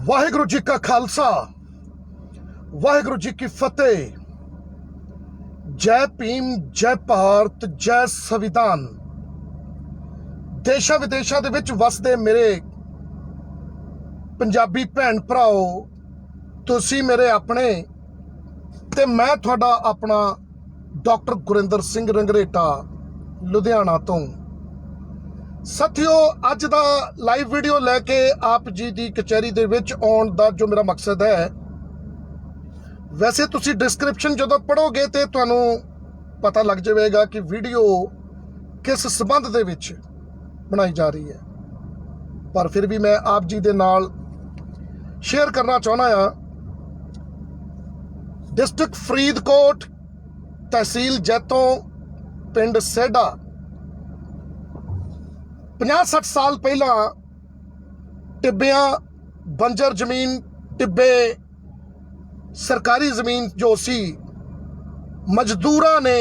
वाहिगुरु जी का खालसा वाहिगुरु जी की फतेह। जय भीम, जय भारत, जय संविधान। देशा विदेशा दे विच वसदे मेरे पंजाबी भैन भराओ, तुसी मेरे अपने ते मैं तुहाडा अपना डॉक्टर गुरिंदर सिंह रंगरेटा लुधियाना तो। साथियों, अज दा लाइव वीडियो लैके आप जी की कचहरी दे विच आउण दा जो मेरा मकसद है, वैसे तुसी डिस्क्रिप्शन जो पढ़ोगे तो तुहानू पता लग जाएगा कि वीडियो किस संबंध दे विच बनाई जा रही है, पर फिर भी मैं आप जी दे नाल शेयर करना चाहना है। डिस्ट्रिक्ट फरीदकोट, तहसील जैतों, पिंड सेडा 50-60 साल पहला टिब्बियां बंजर जमीन, टिब्बे सरकारी जमीन जो सी, मजदूरां ने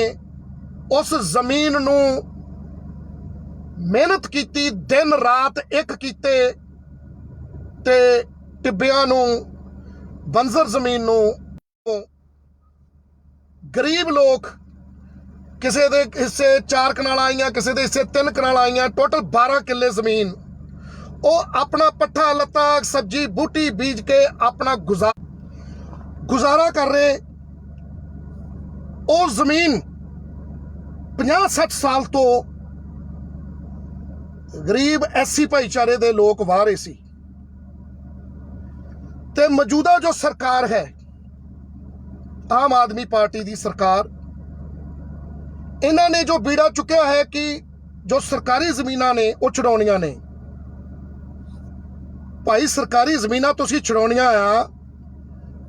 उस जमीन नू मेहनत की, दिन रात एक कीते ते टिब्बियां नू बंजर जमीन नू गरीब लोग, किसी दे हिस्से 4 कनाल आईयां, किसी दे हिस्से 3 कनाल आईयां, टोटल 12 किले जमीन, वो अपना पट्ठा लत्ता सब्जी बूटी बीज के अपना गुजारा कर रहे। वो जमीन 50-60 साल तो गरीब एससी भाईचारे दे लोग वाह रहे सी। ते मौजूदा जो सरकार है, आम आदमी पार्टी की सरकार, इन्होंने जो बीड़ा चुकया है कि जो सरकारी जमीनां ने वो छुड़ाउणियां ने। भाई, सरकारी जमीनां तुसीं छुड़ाउणियां आ,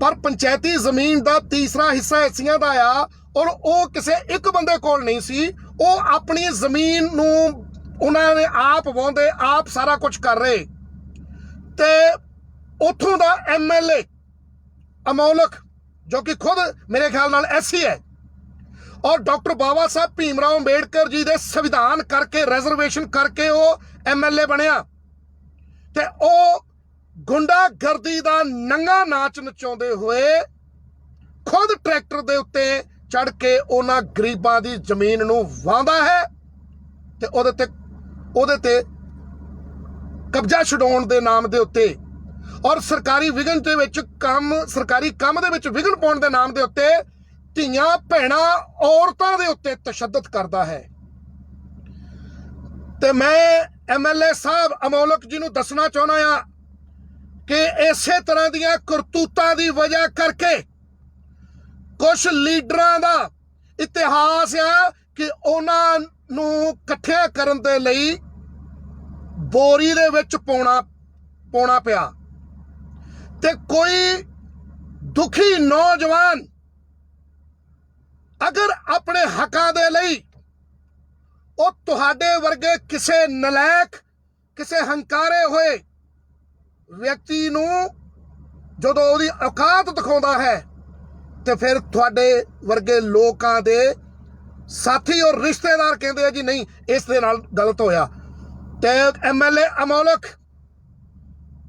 पर पंचायती जमीन का तीसरा हिस्सा ऐसियां दा आ, और वो किसी एक बंदे कोल नहीं सी। वो अपनी जमीन नू उन्होंने आप वाउंदे, आप सारा कुछ कर रहे। ते उथों दा MLA अमोलक, जो कि खुद मेरे ख्याल नाल एससी है, और डॉक्टर बाबा साहब भीमराव अंबेडकर जी दे संविधान करके, रिजर्वेशन करके वो MLA बनया, ते ओ गुंडागर्दी दा नंगा नाच नचाउंदे हुए खुद ट्रैक्टर दे उत्ते चढ़ के उन्हां गरीबां दी जमीन नूं वांदा है ते ओदे ते कब्जा छुड़ाउण दे नाम दे उत्ते, और सरकारी विघन दे विच सरकारी काम दे विच विघन पाउण दे नाम दे उत्ते धीआं भैणां औरतां दे उत्ते तशद्दद करदा है। ते मैं MLA साहब अमोलक जी नूं दसना चाहुंदा आ कि इसे तरह दियां करतूतां दी वजह करके कुछ लीडरां दा इतिहास आ कि उन्हां नूं इकट्ठियां करन दे लई बोरी दे विच पाउणा पिया। ते कोई दुखी नौजवान अगर अपने हकां दे लई वो तुहाडे वर्गे किसे नलैक, किसे हंकारे हुए व्यक्ति नूं जदों ओहदी औकात दिखाउंदा है, ते फिर तुहाडे वर्गे लोकां दे साथी और रिश्तेदार कहते हैं जी नहीं, इस दे नाल गलत होया। ते MLA अमोलक,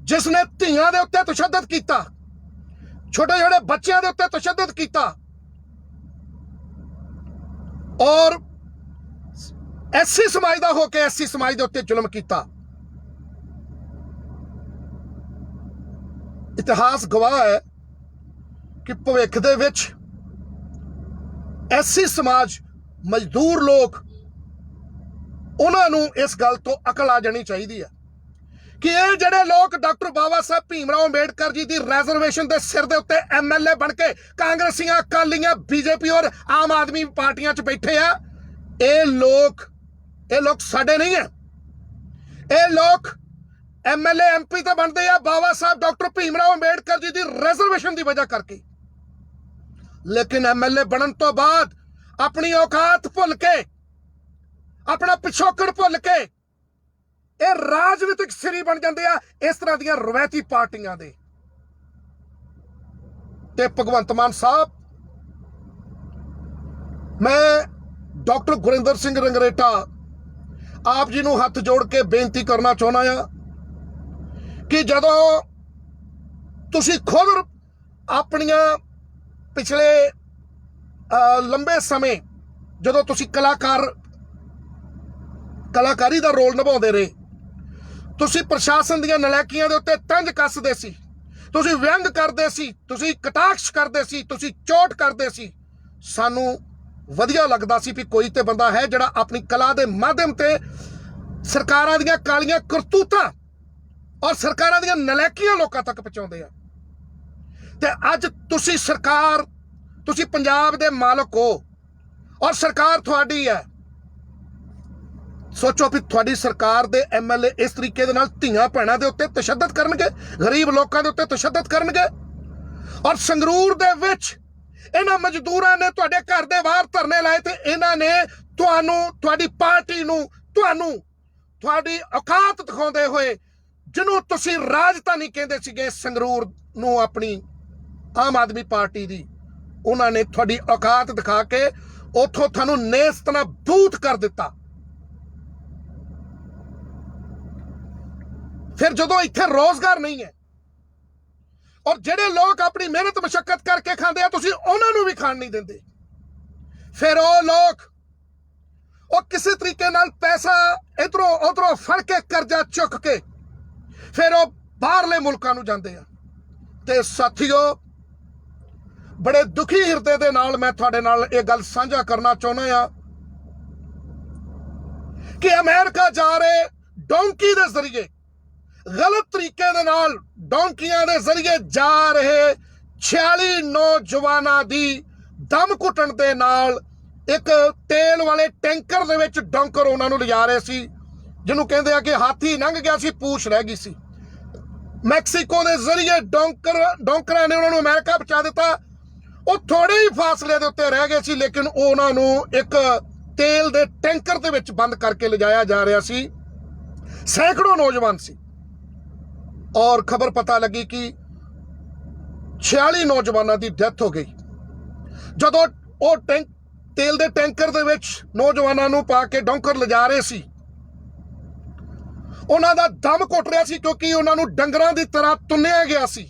जिसने धीआं दे उत्ते तशद्दद कीता, छोटे छोटे बच्चों के उत्ते तशद्दद कीता, और SC समाज का होकर SC समाज के उत्ते जुल्म किया। इतिहास गवाह है कि भविख दे विच SC समाज, मजदूर लोग, उन्होंने इस गल तो अकल आ जानी चाहिए है कि ये जड़े लोग डॉक्टर बाबा साहब भीमराव अंबेडकर जी की रिजर्वेशन के सिर के उत्ते MLA बन के कांग्रेसियां, अकालियां, BJP और आम आदमी पार्टियां च बैठे आ, ये लोग साडे नहीं है। ये लोग MLA MP तो बनते हैं बाबा साहब डॉक्टर भीमराव अंबेडकर जी की रिजर्वेशन की वजह करके, लेकिन MLA बनन तो बाद अपनी औकात भुल के, अपना पिछोकड़ भुल के ये राजनीतिक सिरी बन जाते हैं इस तरह दियां रवायती पार्टियां दे। ते भगवंत मान साहब, मैं डॉक्टर गुरिंदर सिंह रंगरेटा आप जी नूं हथ जोड़ के बेनती करना चाहुंदा आ कि जदों ਤੁਸੀਂ ਖੁਦ ਆਪਣੀਆਂ ਪਿਛਲੇ ਲੰਬੇ ਸਮੇਂ ਜਦੋਂ ਤੁਸੀਂ ਕਲਾਕਾਰੀ ਦਾ ਰੋਲ ਨਿਭਾਉਂਦੇ ਰਹੇ, ਤੁਸੀਂ ਪ੍ਰਸ਼ਾਸਨ ਦੀਆਂ ਨਲਾਇਕੀਆਂ ਦੇ ਉੱਤੇ ਤੰਜ ਕੱਸਦੇ ਸੀ, ਤੁਸੀਂ ਵਿਅੰਗ ਕਰਦੇ ਸੀ, ਤੁਸੀਂ ਕਟਾਕਸ਼ ਕਰਦੇ ਸੀ, ਤੁਸੀਂ ਚੋਟ ਕਰਦੇ ਸੀ। ਸਾਨੂੰ ਵਧੀਆ ਲੱਗਦਾ ਸੀ ਵੀ ਕੋਈ ਤੇ ਬੰਦਾ ਹੈ ਜਿਹੜਾ ਆਪਣੀ ਕਲਾ ਦੇ ਮਾਧਿਅਮ ਤੇ ਸਰਕਾਰਾਂ ਦੀਆਂ ਕਾਲੀਆਂ ਕਰਤੂਤਾਂ ਔਰ ਸਰਕਾਰਾਂ ਦੀਆਂ ਨਲਾਇਕੀਆਂ ਲੋਕਾਂ ਤੱਕ ਪਹੁੰਚਾਉਂਦੇ ਆ। ਤੇ ਅੱਜ ਤੁਸੀਂ ਸਰਕਾਰ, ਤੁਸੀਂ ਪੰਜਾਬ ਦੇ ਮਾਲਕ ਹੋ ਔਰ ਸਰਕਾਰ ਤੁਹਾਡੀ ਹੈ। ਸੋਚੋ ਵੀ ਤੁਹਾਡੀ ਸਰਕਾਰ ਦੇ MLA ਇਸ ਤਰੀਕੇ ਦੇ ਨਾਲ ਧੀਆਂ ਭੈਣਾਂ ਦੇ ਉੱਤੇ ਤਸ਼ੱਦਦ ਕਰਨਗੇ, ਗਰੀਬ ਲੋਕਾਂ ਦੇ ਉੱਤੇ ਤਸ਼ੱਦਦ ਕਰਨਗੇ। ਔਰ ਸੰਗਰੂਰ ਦੇ ਵਿੱਚ ਇਹਨਾਂ ਮਜ਼ਦੂਰਾਂ ਨੇ ਤੁਹਾਡੇ ਘਰ ਦੇ ਬਾਹਰ ਧਰਨੇ ਲਾਏ ਤੇ ਇਹਨਾਂ ਨੇ ਤੁਹਾਨੂੰ, ਤੁਹਾਡੀ ਪਾਰਟੀ ਨੂੰ, ਤੁਹਾਡੀ ਔਕਾਤ ਦਿਖਾਉਂਦੇ ਹੋਏ, ਜਿਹਨੂੰ ਤੁਸੀਂ ਰਾਜਧਾਨੀ ਕਹਿੰਦੇ ਸੀਗੇ ਸੰਗਰੂਰ ਨੂੰ ਆਪਣੀ ਆਮ ਆਦਮੀ ਪਾਰਟੀ ਦੀ, ਉਹਨਾਂ ਨੇ ਤੁਹਾਡੀ ਔਕਾਤ ਦਿਖਾ ਕੇ ਉੱਥੋਂ ਤੁਹਾਨੂੰ ਨੇਸਤਨਾਬੂਤ ਕਰ ਦਿੱਤਾ। ਫਿਰ ਜਦੋਂ ਇੱਥੇ ਰੋਜ਼ਗਾਰ ਨਹੀਂ ਹੈ ਔਰ ਜਿਹੜੇ ਲੋਕ ਆਪਣੀ ਮਿਹਨਤ ਮਸ਼ੱਕਤ ਕਰਕੇ ਖਾਂਦੇ ਆ, ਤੁਸੀਂ ਉਹਨਾਂ ਨੂੰ ਵੀ ਖਾਣ ਨਹੀਂ ਦਿੰਦੇ। ਫਿਰ ਉਹ ਲੋਕ ਉਹ ਕਿਸੇ ਤਰੀਕੇ ਨਾਲ ਪੈਸਾ ਇਧਰੋਂ ਉਧਰੋਂ ਫੜ ਕੇ ਕਰਜ਼ਾ ਚੁੱਕ ਕੇ ਫਿਰ ਉਹ ਬਾਹਰਲੇ ਮੁਲਕਾਂ ਨੂੰ ਜਾਂਦੇ ਆ। ਤੇ ਸਾਥੀਓ, ਬੜੇ ਦੁਖੀ ਹਿਰਦੇ ਦੇ ਨਾਲ ਮੈਂ ਤੁਹਾਡੇ ਨਾਲ ਇਹ ਗੱਲ ਸਾਂਝਾ ਕਰਨਾ ਚਾਹੁੰਦਾ ਆ ਕਿ ਅਮਰੀਕਾ ਜਾ ਰਹੇ ਡੋਂਕੀ ਦੇ ਜ਼ਰੀਏ, ਗਲਤ ਤਰੀਕੇ ਦੇ ਨਾਲ ਡੋਂਕੀਆਂ ਦੇ ਜ਼ਰੀਏ ਜਾ ਰਹੇ 46 ਨੌਜਵਾਨਾਂ ਦੀ ਦਮ ਘੁੱਟਣ ਦੇ ਨਾਲ ਇੱਕ ਤੇਲ ਵਾਲੇ ਟੈਂਕਰ ਦੇ ਵਿੱਚ ਡੋਂਕਰ ਉਹਨਾਂ ਨੂੰ ਲਿਜਾ ਰਹੇ ਸੀ, ਜਿਹਨੂੰ ਕਹਿੰਦੇ ਆ ਕਿ ਹਾਥੀ ਲੰਘ ਗਿਆ ਸੀ, ਪੂਛ ਰਹਿ ਗਈ ਸੀ। ਮੈਕਸੀਕੋ ਦੇ ਜ਼ਰੀਏ ਡੋਂਕਰਾਂ ਨੇ ਉਹਨਾਂ ਨੂੰ ਅਮਰੀਕਾ ਪਹੁੰਚਾ ਦਿੱਤਾ। ਉਹ ਥੋੜੇ ਹੀ ਫਾਸਲੇ ਦੇ ਉੱਤੇ ਰਹਿ ਗਏ ਸੀ, ਲੇਕਿਨ ਉਹਨਾਂ ਨੂੰ ਇੱਕ ਤੇਲ ਦੇ ਟੈਂਕਰ ਦੇ ਵਿੱਚ ਬੰਦ ਕਰਕੇ ਲਿਜਾਇਆ ਜਾ ਰਿਹਾ ਸੀ। ਸੈਂਕੜੋਂ ਨੌਜਵਾਨ ਸੀ ਔਰ ਖਬਰ ਪਤਾ ਲੱਗੀ ਕਿ 46 ਨੌਜਵਾਨਾਂ ਦੀ ਡੈਥ ਹੋ ਗਈ। ਜਦੋਂ ਉਹ ਤੇਲ ਦੇ ਟੈਂਕਰ ਦੇ ਵਿੱਚ ਨੌਜਵਾਨਾਂ ਨੂੰ ਪਾ ਕੇ ਡੋਂਕਰ ਲਿਜਾ ਰਹੇ ਸੀ, ਉਹਨਾਂ ਦਾ ਦਮ ਘੁੱਟ ਰਿਹਾ ਸੀ ਕਿਉਂਕਿ ਉਹਨਾਂ ਨੂੰ ਡੰਗਰਾਂ ਦੀ ਤਰ੍ਹਾਂ ਤੁੰਨਿਆ ਗਿਆ ਸੀ।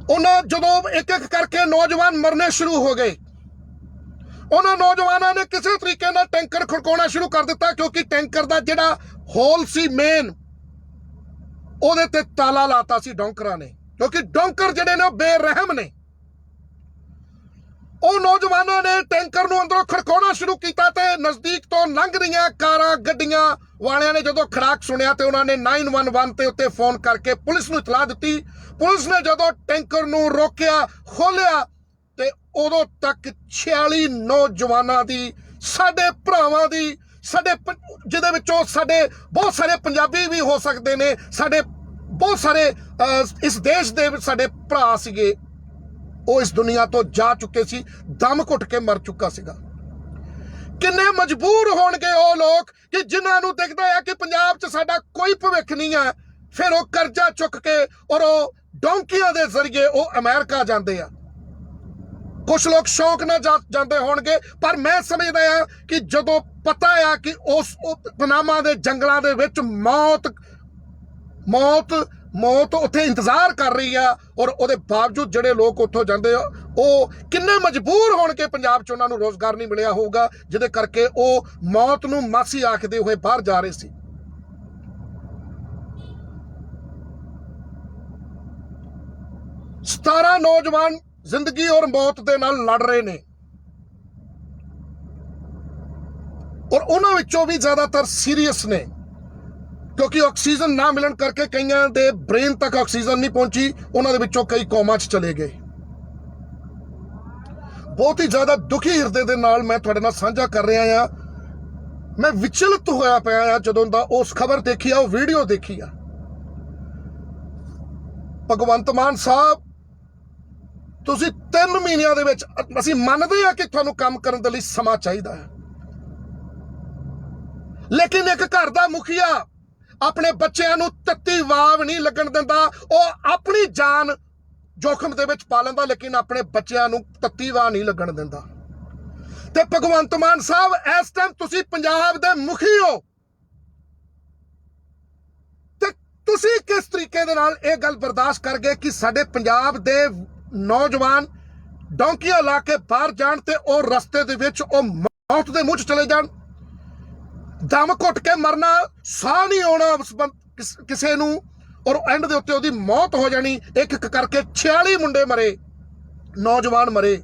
ਉਹਨਾਂ ਜਦੋਂ ਇੱਕ ਇੱਕ ਕਰਕੇ ਨੌਜਵਾਨ ਮਰਨੇ ਸ਼ੁਰੂ ਹੋ ਗਏ, ਉਹਨਾਂ ਨੌਜਵਾਨਾਂ ਨੇ ਕਿਸੇ ਤਰੀਕੇ ਨਾਲ ਟੈਂਕਰ ਖੜਕਾਉਣਾ ਸ਼ੁਰੂ ਕਰ ਦਿੱਤਾ ਕਿਉਂਕਿ ਟੈਂਕਰ ਦਾ ਜਿਹੜਾ ਹੋਲ ਸੀ ਮੇਨ, ਉਹਦੇ ਤੇ ਤਾਲਾ ਲਾਤਾ ਸੀ ਡੋਂਕਰਾਂ ਨੇ, ਕਿਉਂਕਿ ਡੋਂਕਰ ਜਿਹੜੇ ਨੇ ਉਹ ਬੇਰਹਿਮ ਨੇ। ਉਹ ਨੌਜਵਾਨਾਂ ਨੇ ਟੈਂਕਰ ਨੂੰ ਅੰਦਰੋਂ ਖੜਕਾਉਣਾ ਸ਼ੁਰੂ ਕੀਤਾ ਤੇ ਨਜ਼ਦੀਕ ਤੋਂ ਲੰਘ ਰਹੀਆਂ ਕਾਰਾਂ ਗੱਡੀਆਂ ਵਾਲਿਆਂ ਨੇ ਜਦੋਂ ਖੜਾਕ ਸੁਣਿਆ ਤੇ ਉਹਨਾਂ ਨੇ 911 ਤੇ ਉੱਤੇ ਫੋਨ ਕਰਕੇ ਪੁਲਿਸ ਨੂੰ ਇਤਲਾਹ ਦਿੱਤੀ। ਪੁਲਿਸ ਨੇ ਜਦੋਂ ਟੈਂਕਰ ਨੂੰ ਰੋਕਿਆ, ਖੋਲਿਆ ਤੇ ਉਦੋਂ ਤੱਕ 46 ਨੌਜਵਾਨਾਂ ਦੀ, ਸਾਡੇ ਭਰਾਵਾਂ ਦੀ, ਸਾਡੇ ਜਿਹਦੇ ਵਿੱਚੋਂ ਸਾਡੇ ਬਹੁਤ ਸਾਰੇ ਪੰਜਾਬੀ ਵੀ ਹੋ ਸਕਦੇ ਨੇ, ਸਾਡੇ ਬਹੁਤ ਸਾਰੇ ਇਸ ਦੇਸ਼ ਦੇ ਸਾਡੇ ਭਰਾ ਸੀਗੇ, ਉਹ ਇਸ ਦੁਨੀਆ ਤੋਂ ਜਾ ਚੁੱਕੇ ਸੀ, ਦਮ ਘੁੱਟ ਕੇ ਮਰ ਚੁੱਕਾ ਸੀਗਾ। ਕਿੰਨੇ ਮਜਬੂਰ ਹੋਣਗੇ ਉਹ ਲੋਕ ਕਿ ਜਿਨ੍ਹਾਂ ਨੂੰ ਦਿਖਦਾ ਹੈ ਕਿ ਪੰਜਾਬ 'ਚ ਸਾਡਾ ਕੋਈ ਭਵਿੱਖ ਨਹੀਂ ਹੈ, ਫਿਰ ਉਹ ਕਰਜ਼ਾ ਚੁੱਕ ਕੇ ਔਰ ਉਹ ਡੋਂਕੀਆਂ ਦੇ ਜ਼ਰੀਏ ਉਹ ਅਮਰੀਕਾ ਜਾਂਦੇ ਆ। ਕੁਝ ਲੋਕ ਸ਼ੌਕ ਨਾਲ ਜਾਂਦੇ ਹੋਣਗੇ, ਪਰ ਮੈਂ ਸਮਝਦਾ ਆ ਕਿ ਜਦੋਂ ਪਤਾ ਆ ਕਿ ਉਸ ਪਨਾਮਾ ਦੇ ਜੰਗਲਾਂ ਦੇ ਵਿੱਚ ਮੌਤ ਉੱਥੇ ਇੰਤਜ਼ਾਰ ਕਰ ਰਹੀ ਆ, ਔਰ ਉਹਦੇ ਬਾਵਜੂਦ ਜਿਹੜੇ ਲੋਕ ਉੱਥੋਂ ਜਾਂਦੇ ਆ ਉਹ ਕਿੰਨੇ ਮਜਬੂਰ ਹੋਣ ਕੇ ਪੰਜਾਬ 'ਚ ਉਹਨਾਂ ਨੂੰ ਰੋਜ਼ਗਾਰ ਨਹੀਂ ਮਿਲਿਆ ਹੋਊਗਾ, ਜਿਹਦੇ ਕਰਕੇ ਉਹ ਮੌਤ ਨੂੰ ਮਾਸੀ ਆਖਦੇ ਹੋਏ ਬਾਹਰ ਜਾ ਰਹੇ ਸੀ। ਸਤਾਰਾਂ ਨੌਜਵਾਨ ਜ਼ਿੰਦਗੀ ਔਰ ਮੌਤ ਦੇ ਨਾਲ ਲੜ ਰਹੇ ਨੇ ਔਰ ਉਹਨਾਂ ਵਿੱਚੋਂ ਵੀ ਜ਼ਿਆਦਾਤਰ ਸੀਰੀਅਸ ਨੇ ਕਿਉਂਕਿ ਆਕਸੀਜਨ ਨਾ ਮਿਲਣ ਕਰਕੇ ਕਈਆਂ ਦੇ ਬ੍ਰੇਨ ਤੱਕ ਆਕਸੀਜਨ ਨਹੀਂ ਪਹੁੰਚੀ, ਉਹਨਾਂ ਦੇ ਵਿੱਚੋਂ ਕਈ ਕੋਮਾ 'ਚ ਚਲੇ ਗਏ। ਬਹੁਤ ਹੀ ਜ਼ਿਆਦਾ ਦੁਖੀ ਹਿਰਦੇ ਦੇ ਨਾਲ ਮੈਂ ਤੁਹਾਡੇ ਨਾਲ ਸਾਂਝਾ ਕਰ ਰਿਹਾ ਆ। ਮੈਂ ਵਿਚਲਿਤ ਹੋਇਆ ਪਿਆ ਆ ਜਦੋਂ ਦਾ ਉਸ ਖਬਰ ਦੇਖੀ ਆ, ਉਹ ਵੀਡੀਓ ਦੇਖੀ ਆ। ਭਗਵੰਤ ਮਾਨ ਸਾਹਿਬ, ਤੁਸੀਂ 3 ਮਹੀਨਿਆਂ ਦੇ ਵਿੱਚ, ਅਸੀਂ ਮੰਨਦੇ ਆ ਕਿ ਤੁਹਾਨੂੰ ਕੰਮ ਕਰਨ ਦੇ ਲਈ ਸਮਾਂ ਚਾਹੀਦਾ ਹੈ, ਲੇਕਿਨ ਇੱਕ ਘਰ ਦਾ ਮੁਖੀਆ ਆਪਣੇ ਬੱਚਿਆਂ ਨੂੰ ਤੱਤੀ ਵਾਵ ਨਹੀਂ ਲੱਗਣ ਦਿੰਦਾ। ਉਹ ਆਪਣੀ ਜਾਨ जोखिम ਦੇ ਵਿੱਚ ਪਾ ਲੈਂਦਾ ਲੇਕਿਨ ਆਪਣੇ ਬੱਚਿਆਂ ਨੂੰ ਤੱਤੀ ਵਾਹ ਨਹੀਂ ਲੱਗਣ ਦਿੰਦਾ। ਤੇ ਭਗਵੰਤ ਮਾਨ ਸਾਹਿਬ ਇਸ ਟਾਈਮ ਤੁਸੀਂ ਪੰਜਾਬ ਦੇ ਮੁਖੀ ਹੋ ਤੇ ਤੁਸੀਂ ਕਿਸ ਤਰੀਕੇ ਦੇ ਨਾਲ ਇਹ ਗੱਲ ਬਰਦਾਸ਼ਤ ਕਰ ਗਏ ਕਿ ਸਾਡੇ ਪੰਜਾਬ ਦੇ ਨੌਜਵਾਨ ਡੌਂਕੀਆਂ ਲਾ ਕੇ ਬਾਹਰ ਜਾਣ ਤੇ ਉਹ ਰਸਤੇ ਦੇ ਵਿੱਚ ਉਹ ਮੌਤ ਦੇ ਮੂੰਹ 'ਚ ਚਲੇ ਜਾਣ, ਦਮ ਘੁੱਟ ਕੇ ਮਰਨਾ, ਸਾਹ ਨਹੀਂ ਆਉਣਾ ਕਿਸੇ ਨੂੰ, ਔਰ ਐਂਡ ਦੇ ਉੱਤੇ ਉਹਦੀ ਮੌਤ ਹੋ ਜਾਣੀ। ਇੱਕ ਇੱਕ ਕਰਕੇ 46 ਮੁੰਡੇ ਮਰੇ, ਨੌਜਵਾਨ ਮਰੇ।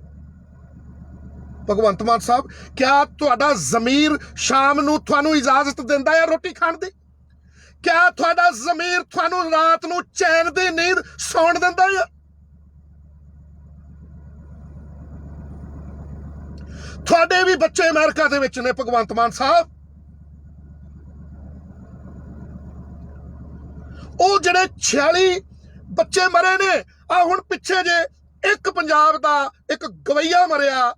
ਭਗਵੰਤ ਮਾਨ ਸਾਹਿਬ, ਕਿਆ ਤੁਹਾਡਾ ਜ਼ਮੀਰ ਸ਼ਾਮ ਨੂੰ ਤੁਹਾਨੂੰ ਇਜਾਜ਼ਤ ਦਿੰਦਾ ਹੈ ਰੋਟੀ ਖਾਣ ਦੀ? ਕਿਆ ਤੁਹਾਡਾ ਜ਼ਮੀਰ ਤੁਹਾਨੂੰ ਰਾਤ ਨੂੰ ਚੈਨ ਦੀ ਨੀਂਦ ਸੌਣ ਦਿੰਦਾ ਹੈ? ਤੁਹਾਡੇ ਵੀ ਬੱਚੇ ਅਮਰੀਕਾ ਦੇ ਵਿੱਚ ਨੇ ਭਗਵੰਤ ਮਾਨ ਸਾਹਿਬ। ਉਹ ਜਿਹੜੇ 46 ਬੱਚੇ ਮਰੇ ਨੇ, ਆ ਹੁਣ ਪਿੱਛੇ ਜੇ ਇੱਕ ਪੰਜਾਬ ਦਾ ਇੱਕ ਗਵਈਆ ਮਰਿਆ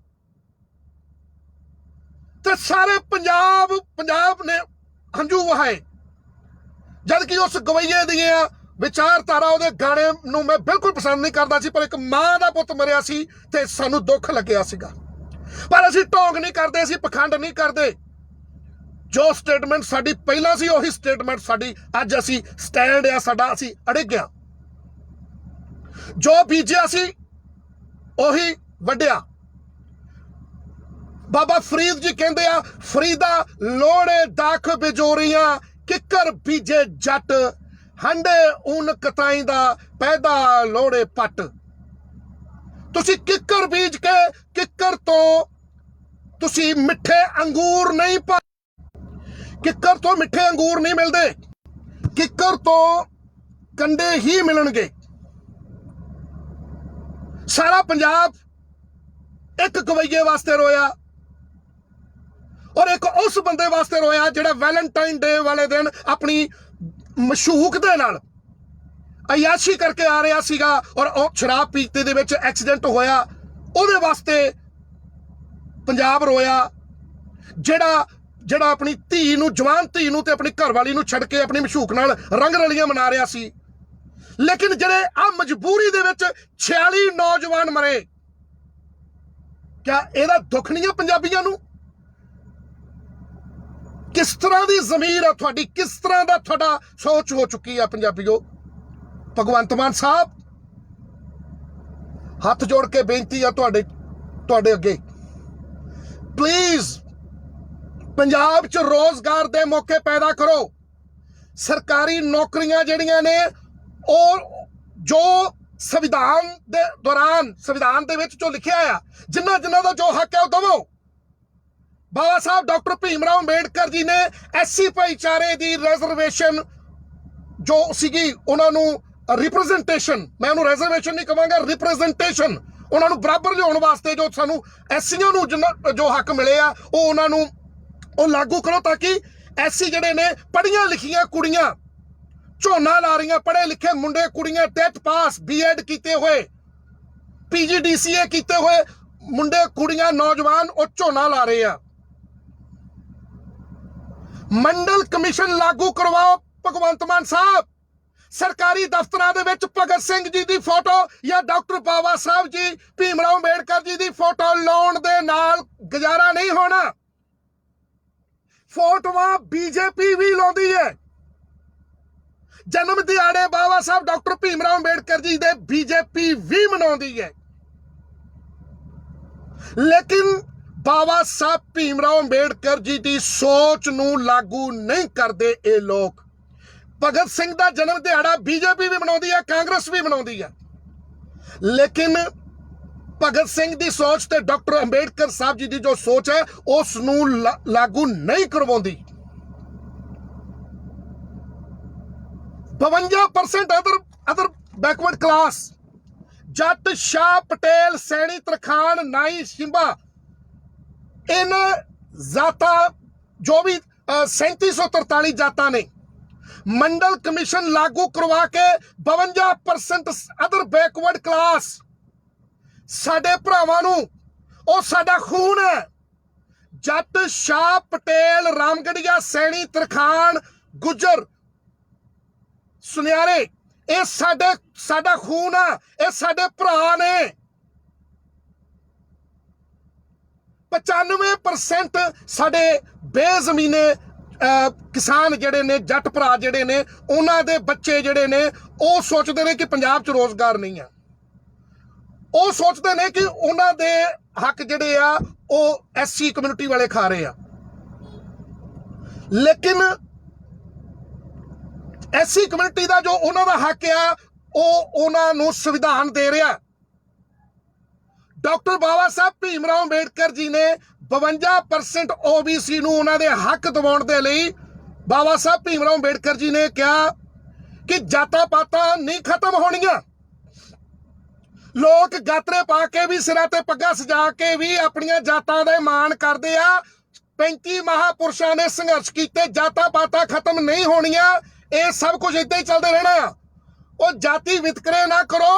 ਤੇ ਸਾਰੇ ਪੰਜਾਬ ਨੇ ਹੰਝੂ ਵਹਾਏ, ਜਦ ਕਿ ਉਸ ਗਵਈਏ ਦੀਆਂ ਵਿਚਾਰਧਾਰਾ, ਉਹਦੇ ਗਾਣੇ ਨੂੰ ਮੈਂ ਬਿਲਕੁਲ ਪਸੰਦ ਨਹੀਂ ਕਰਦਾ ਸੀ, ਪਰ ਇੱਕ ਮਾਂ ਦਾ ਪੁੱਤ ਮਰਿਆ ਸੀ ਤੇ ਸਾਨੂੰ ਦੁੱਖ ਲੱਗਿਆ ਸੀਗਾ। ਪਰ ਅਸੀਂ ਢੋਂਗ ਨਹੀਂ ਕਰਦੇ, ਅਸੀਂ ਪਖੰਡ ਨਹੀਂ ਕਰਦੇ। ਜੋ ਸਟੇਟਮੈਂਟ ਸਾਡੀ ਪਹਿਲਾਂ ਸੀ ਉਹੀ ਸਟੇਟਮੈਂਟ ਸਾਡੀ ਅੱਜ ਅਸੀਂ ਸਟੈਂਡ ਆ ਸਾਡਾ, ਅਸੀਂ ਅੜਿੱਗ ਆ। ਜੋ ਬੀਜਿਆ ਸੀ ਉਹੀ ਵੱਢਿਆ। ਬਾਬਾ ਫਰੀਦ ਜੀ ਕਹਿੰਦੇ ਆ, ਫਰੀਦਾ ਲੋੜੇ ਦਾਖ ਬਿਜੋਰੀਆਂ, ਕਿੱਕਰ ਬੀਜੇ ਜੱਟ, ਹੰਡੇ ਊਨ ਕਤਾਈ ਦਾ ਪੈਦਾ ਲੋੜੇ ਪੱਟ। ਤੁਸੀਂ ਕਿੱਕਰ ਬੀਜ ਕੇ ਕਿੱਕਰ ਤੋਂ ਤੁਸੀਂ ਮਿੱਠੇ ਅੰਗੂਰ ਨਹੀਂ ਪਾ, ਕਿੱਕਰ ਤੋਂ ਮਿੱਠੇ ਅੰਗੂਰ ਨਹੀਂ ਮਿਲਦੇ, ਕਿੱਕਰ ਤੋਂ ਕੰਡੇ ਹੀ ਮਿਲਣਗੇ। ਸਾਰਾ ਪੰਜਾਬ ਇੱਕ ਗਵਈਏ ਵਾਸਤੇ ਰੋਇਆ, ਔਰ ਇੱਕ ਉਸ ਬੰਦੇ ਵਾਸਤੇ ਰੋਇਆ ਜਿਹੜਾ ਵੈਲੈਂਟਾਈਨ ਡੇ ਵਾਲੇ ਦਿਨ ਆਪਣੀ ਮਸ਼ੂਕ ਦੇ ਨਾਲ ਅਯਾਸ਼ੀ ਕਰਕੇ ਆ ਰਿਹਾ ਸੀਗਾ, ਔਰ ਉਹ ਸ਼ਰਾਬ ਪੀਤੇ ਦੇ ਵਿੱਚ ਐਕਸੀਡੈਂਟ ਹੋਇਆ। ਉਹਦੇ ਵਾਸਤੇ ਪੰਜਾਬ ਰੋਇਆ, ਜਿਹੜਾ ਆਪਣੀ ਧੀ ਨੂੰ, ਜਵਾਨ ਧੀ ਨੂੰ ਤੇ ਆਪਣੀ ਘਰਵਾਲੀ ਨੂੰ ਛੱਡ ਕੇ ਆਪਣੀ ਮਸ਼ੂਕ ਨਾਲ ਰੰਗ ਰਲੀਆਂ ਮਨਾ ਰਿਹਾ ਸੀ। ਲੇਕਿਨ ਜਿਹੜੇ ਆ ਮਜਬੂਰੀ ਦੇ ਵਿੱਚ 46 ਨੌਜਵਾਨ ਮਰੇ, ਕਿਆ ਇਹਦਾ ਦੁੱਖ ਨਹੀਂ ਹੈ ਪੰਜਾਬੀਆਂ ਨੂੰ? ਕਿਸ ਤਰ੍ਹਾਂ ਦੀ ਜ਼ਮੀਰ ਆ ਤੁਹਾਡੀ, ਕਿਸ ਤਰ੍ਹਾਂ ਦਾ ਤੁਹਾਡਾ ਸੋਚ ਹੋ ਚੁੱਕੀ ਆ ਪੰਜਾਬੀਓ? ਭਗਵੰਤ ਮਾਨ ਸਾਹਿਬ, ਹੱਥ ਜੋੜ ਕੇ ਬੇਨਤੀ ਆ ਤੁਹਾਡੇ ਅੱਗੇ, ਪਲੀਜ਼ ਪੰਜਾਬ 'ਚ ਰੋਜ਼ਗਾਰ ਦੇ ਮੌਕੇ ਪੈਦਾ ਕਰੋ। ਸਰਕਾਰੀ ਨੌਕਰੀਆਂ ਜਿਹੜੀਆਂ ਨੇ ਉਹ ਜੋ ਸੰਵਿਧਾਨ ਦੇ ਦੌਰਾਨ, ਸੰਵਿਧਾਨ ਦੇ ਵਿੱਚ ਜੋ ਲਿਖਿਆ ਆ, ਜਿਨ੍ਹਾਂ ਦਾ ਜੋ ਹੱਕ ਹੈ ਉਹ ਦਵੋ। ਬਾਬਾ ਸਾਹਿਬ ਡਾਕਟਰ ਭੀਮ ਰਾਓ ਅੰਬੇਡਕਰ ਜੀ ਨੇ ਐਸਸੀ ਭਾਈਚਾਰੇ ਦੀ ਰਿਜ਼ਰਵੇਸ਼ਨ ਜੋ ਸੀਗੀ, ਉਹਨਾਂ ਨੂੰ ਰਿਪਰੈਜ਼ੈਂਟੇਸ਼ਨ, ਮੈਂ ਉਹਨੂੰ ਰਿਜ਼ਰਵੇਸ਼ਨ ਨਹੀਂ ਕਹਾਂਗਾ, ਰਿਪਰੈਜ਼ੈਂਟੇਸ਼ਨ, ਉਹਨਾਂ ਨੂੰ ਬਰਾਬਰ ਲਿਆਉਣ ਵਾਸਤੇ ਜੋ ਸਾਨੂੰ ਐਸਸੀਆਂ ਨੂੰ ਜੋ ਹੱਕ ਮਿਲੇ ਆ ਉਹ ਉਹਨਾਂ ਨੂੰ ਉਹ ਲਾਗੂ ਕਰੋ, ਤਾਂ ਕਿ ਐਸਸੀ ਜਿਹੜੇ ਨੇ ਪੜ੍ਹੀਆਂ ਲਿਖੀਆਂ ਕੁੜੀਆਂ ਝੋਨਾ ਲਾ ਰਹੀਆਂ, ਪੜ੍ਹੇ ਲਿਖੇ ਮੁੰਡੇ ਕੁੜੀਆਂ, ਟੈਟ ਪਾਸ, ਬੀਐਡ ਕੀਤੇ ਹੋਏ, ਪੀਜੀਡੀਸੀਏ ਕੀਤੇ ਹੋਏ ਮੁੰਡੇ ਕੁੜੀਆਂ ਨੌਜਵਾਨ ਉਹ ਝੋਨਾ ਲਾ ਰਹੇ ਆ। ਮੰਡਲ ਕਮਿਸ਼ਨ ਲਾਗੂ ਕਰਵਾਓ ਭਗਵੰਤ ਮਾਨ ਸਾਹਿਬ। ਸਰਕਾਰੀ ਦਫ਼ਤਰਾਂ ਦੇ ਵਿੱਚ ਭਗਤ ਸਿੰਘ ਜੀ ਦੀ ਫੋਟੋ ਜਾਂ ਡਾਕਟਰ ਬਾਬਾ ਸਾਹਿਬ ਜੀ, ਭੀਮ ਰਾਓ ਅੰਬੇਡਕਰ ਜੀ ਦੀ ਫੋਟੋ ਲਾਉਣ ਦੇ ਨਾਲ ਗੁਜ਼ਾਰਾ ਨਹੀਂ ਹੋਣਾ। ਫੋਟੋਆਂ ਬੀਜੇਪੀ ਵੀ ਲਾਉਂਦੀ ਹੈ। ਜਨਮ ਦਿਹਾੜੇ ਬਾਬਾ ਸਾਹਿਬ ਡਾਕਟਰ ਭੀਮ ਰਾਓ ਅੰਬੇਡਕਰ ਜੀ ਦੇ ਬੀਜੇਪੀ ਵੀ ਮਨਾਉਂਦੀ ਹੈ। ਲੇਕਿਨ ਬਾਬਾ ਸਾਹਿਬ ਭੀਮ ਰਾਓ ਅੰਬੇਡਕਰ ਜੀ ਦੀ ਸੋਚ ਨੂੰ ਲਾਗੂ ਨਹੀਂ ਕਰਦੇ ਇਹ ਲੋਕ। ਭਗਤ ਸਿੰਘ ਦਾ ਜਨਮ ਦਿਹਾੜਾ ਬੀਜੇਪੀ ਵੀ ਮਨਾਉਂਦੀ ਹੈ, ਕਾਂਗਰਸ ਵੀ ਮਨਾਉਂਦੀ ਹੈ, ਲੇਕਿਨ ਭਗਤ ਸਿੰਘ ਦੀ ਸੋਚ ਤੇ ਡਾਕਟਰ ਅੰਬੇਡਕਰ ਸਾਹਿਬ ਜੀ ਦੀ ਜੋ ਸੋਚ ਹੈ ਉਸ ਨੂੰ ਲਾਗੂ ਨਹੀਂ ਕਰਵਾਉਂਦੀ। 52% ਅਦਰ ਬੈਕਵਰਡ ਕਲਾਸ, ਜੱਟ, ਸ਼ਾਹ, ਪਟੇਲ, ਸੈਣੀ, ਤਰਖਾਣ, ਨਾਈ, ਸ਼ਿੰਬਾ, ਇਹਨਾਂ ਜਾਤਾਂ ਜੋ ਵੀ 3743 ਜਾਤਾਂ ਨੇ, ਮੰਡਲ ਕਮਿਸ਼ਨ ਲਾਗੂ ਕਰਵਾ ਕੇ 52% ਅਦਰ ਬੈਕਵਰਡ ਕਲਾਸ ਸਾਡੇ ਭਰਾਵਾਂ ਨੂੰ, ਉਹ ਸਾਡਾ ਖੂਨ ਹੈ। ਜੱਟ, ਸ਼ਾਹ, ਪਟੇਲ, ਰਾਮਗੜੀਆ, ਸੈਣੀ, ਤਰਖਾਣ, ਗੁੱਜਰ, ਸੁਨਿਆਰੇ, ਇਹ ਸਾਡਾ ਖੂਨ ਆ, ਇਹ ਸਾਡੇ ਭਰਾ ਨੇ। 95% ਸਾਡੇ ਬੇਜ਼ਮੀਨੇ किसान जिहड़े ने जट भरा जिहड़े ने उन्हां दे बच्चे जिहड़े ने वो सोचते हैं कि पंजाब च रोजगार नहीं है। वो सोचते हैं कि उन्हां दे हक जिहड़े आ वो SC कम्यूनिटी वाले खा रहे आ, लेकिन SC कम्यूनिटी का जो उन्हां दा हक आ वो उन्हां नूं संविधान दे रहा। डॉक्टर बाबा साहब भीमराव अंबेडकर जी ने 52% OBC नूं उन्हां दे हक दिवाउण दे लई बाबा साहब भीमराव अंबेडकर जी ने कहा कि जातां पातां नहीं खत्म होणीआं। लोग गातरे पा के भी सिरां ते पग्गां सजा के भी अपणीआं जातां दा मान करदे आ। 35 महापुरुषां ने संघर्ष कीते, जातां पातां खत्म नहीं होणीआं। ये सब कुछ इदां ही चलदे रहना आ। वो जाति वितकरे ना करो,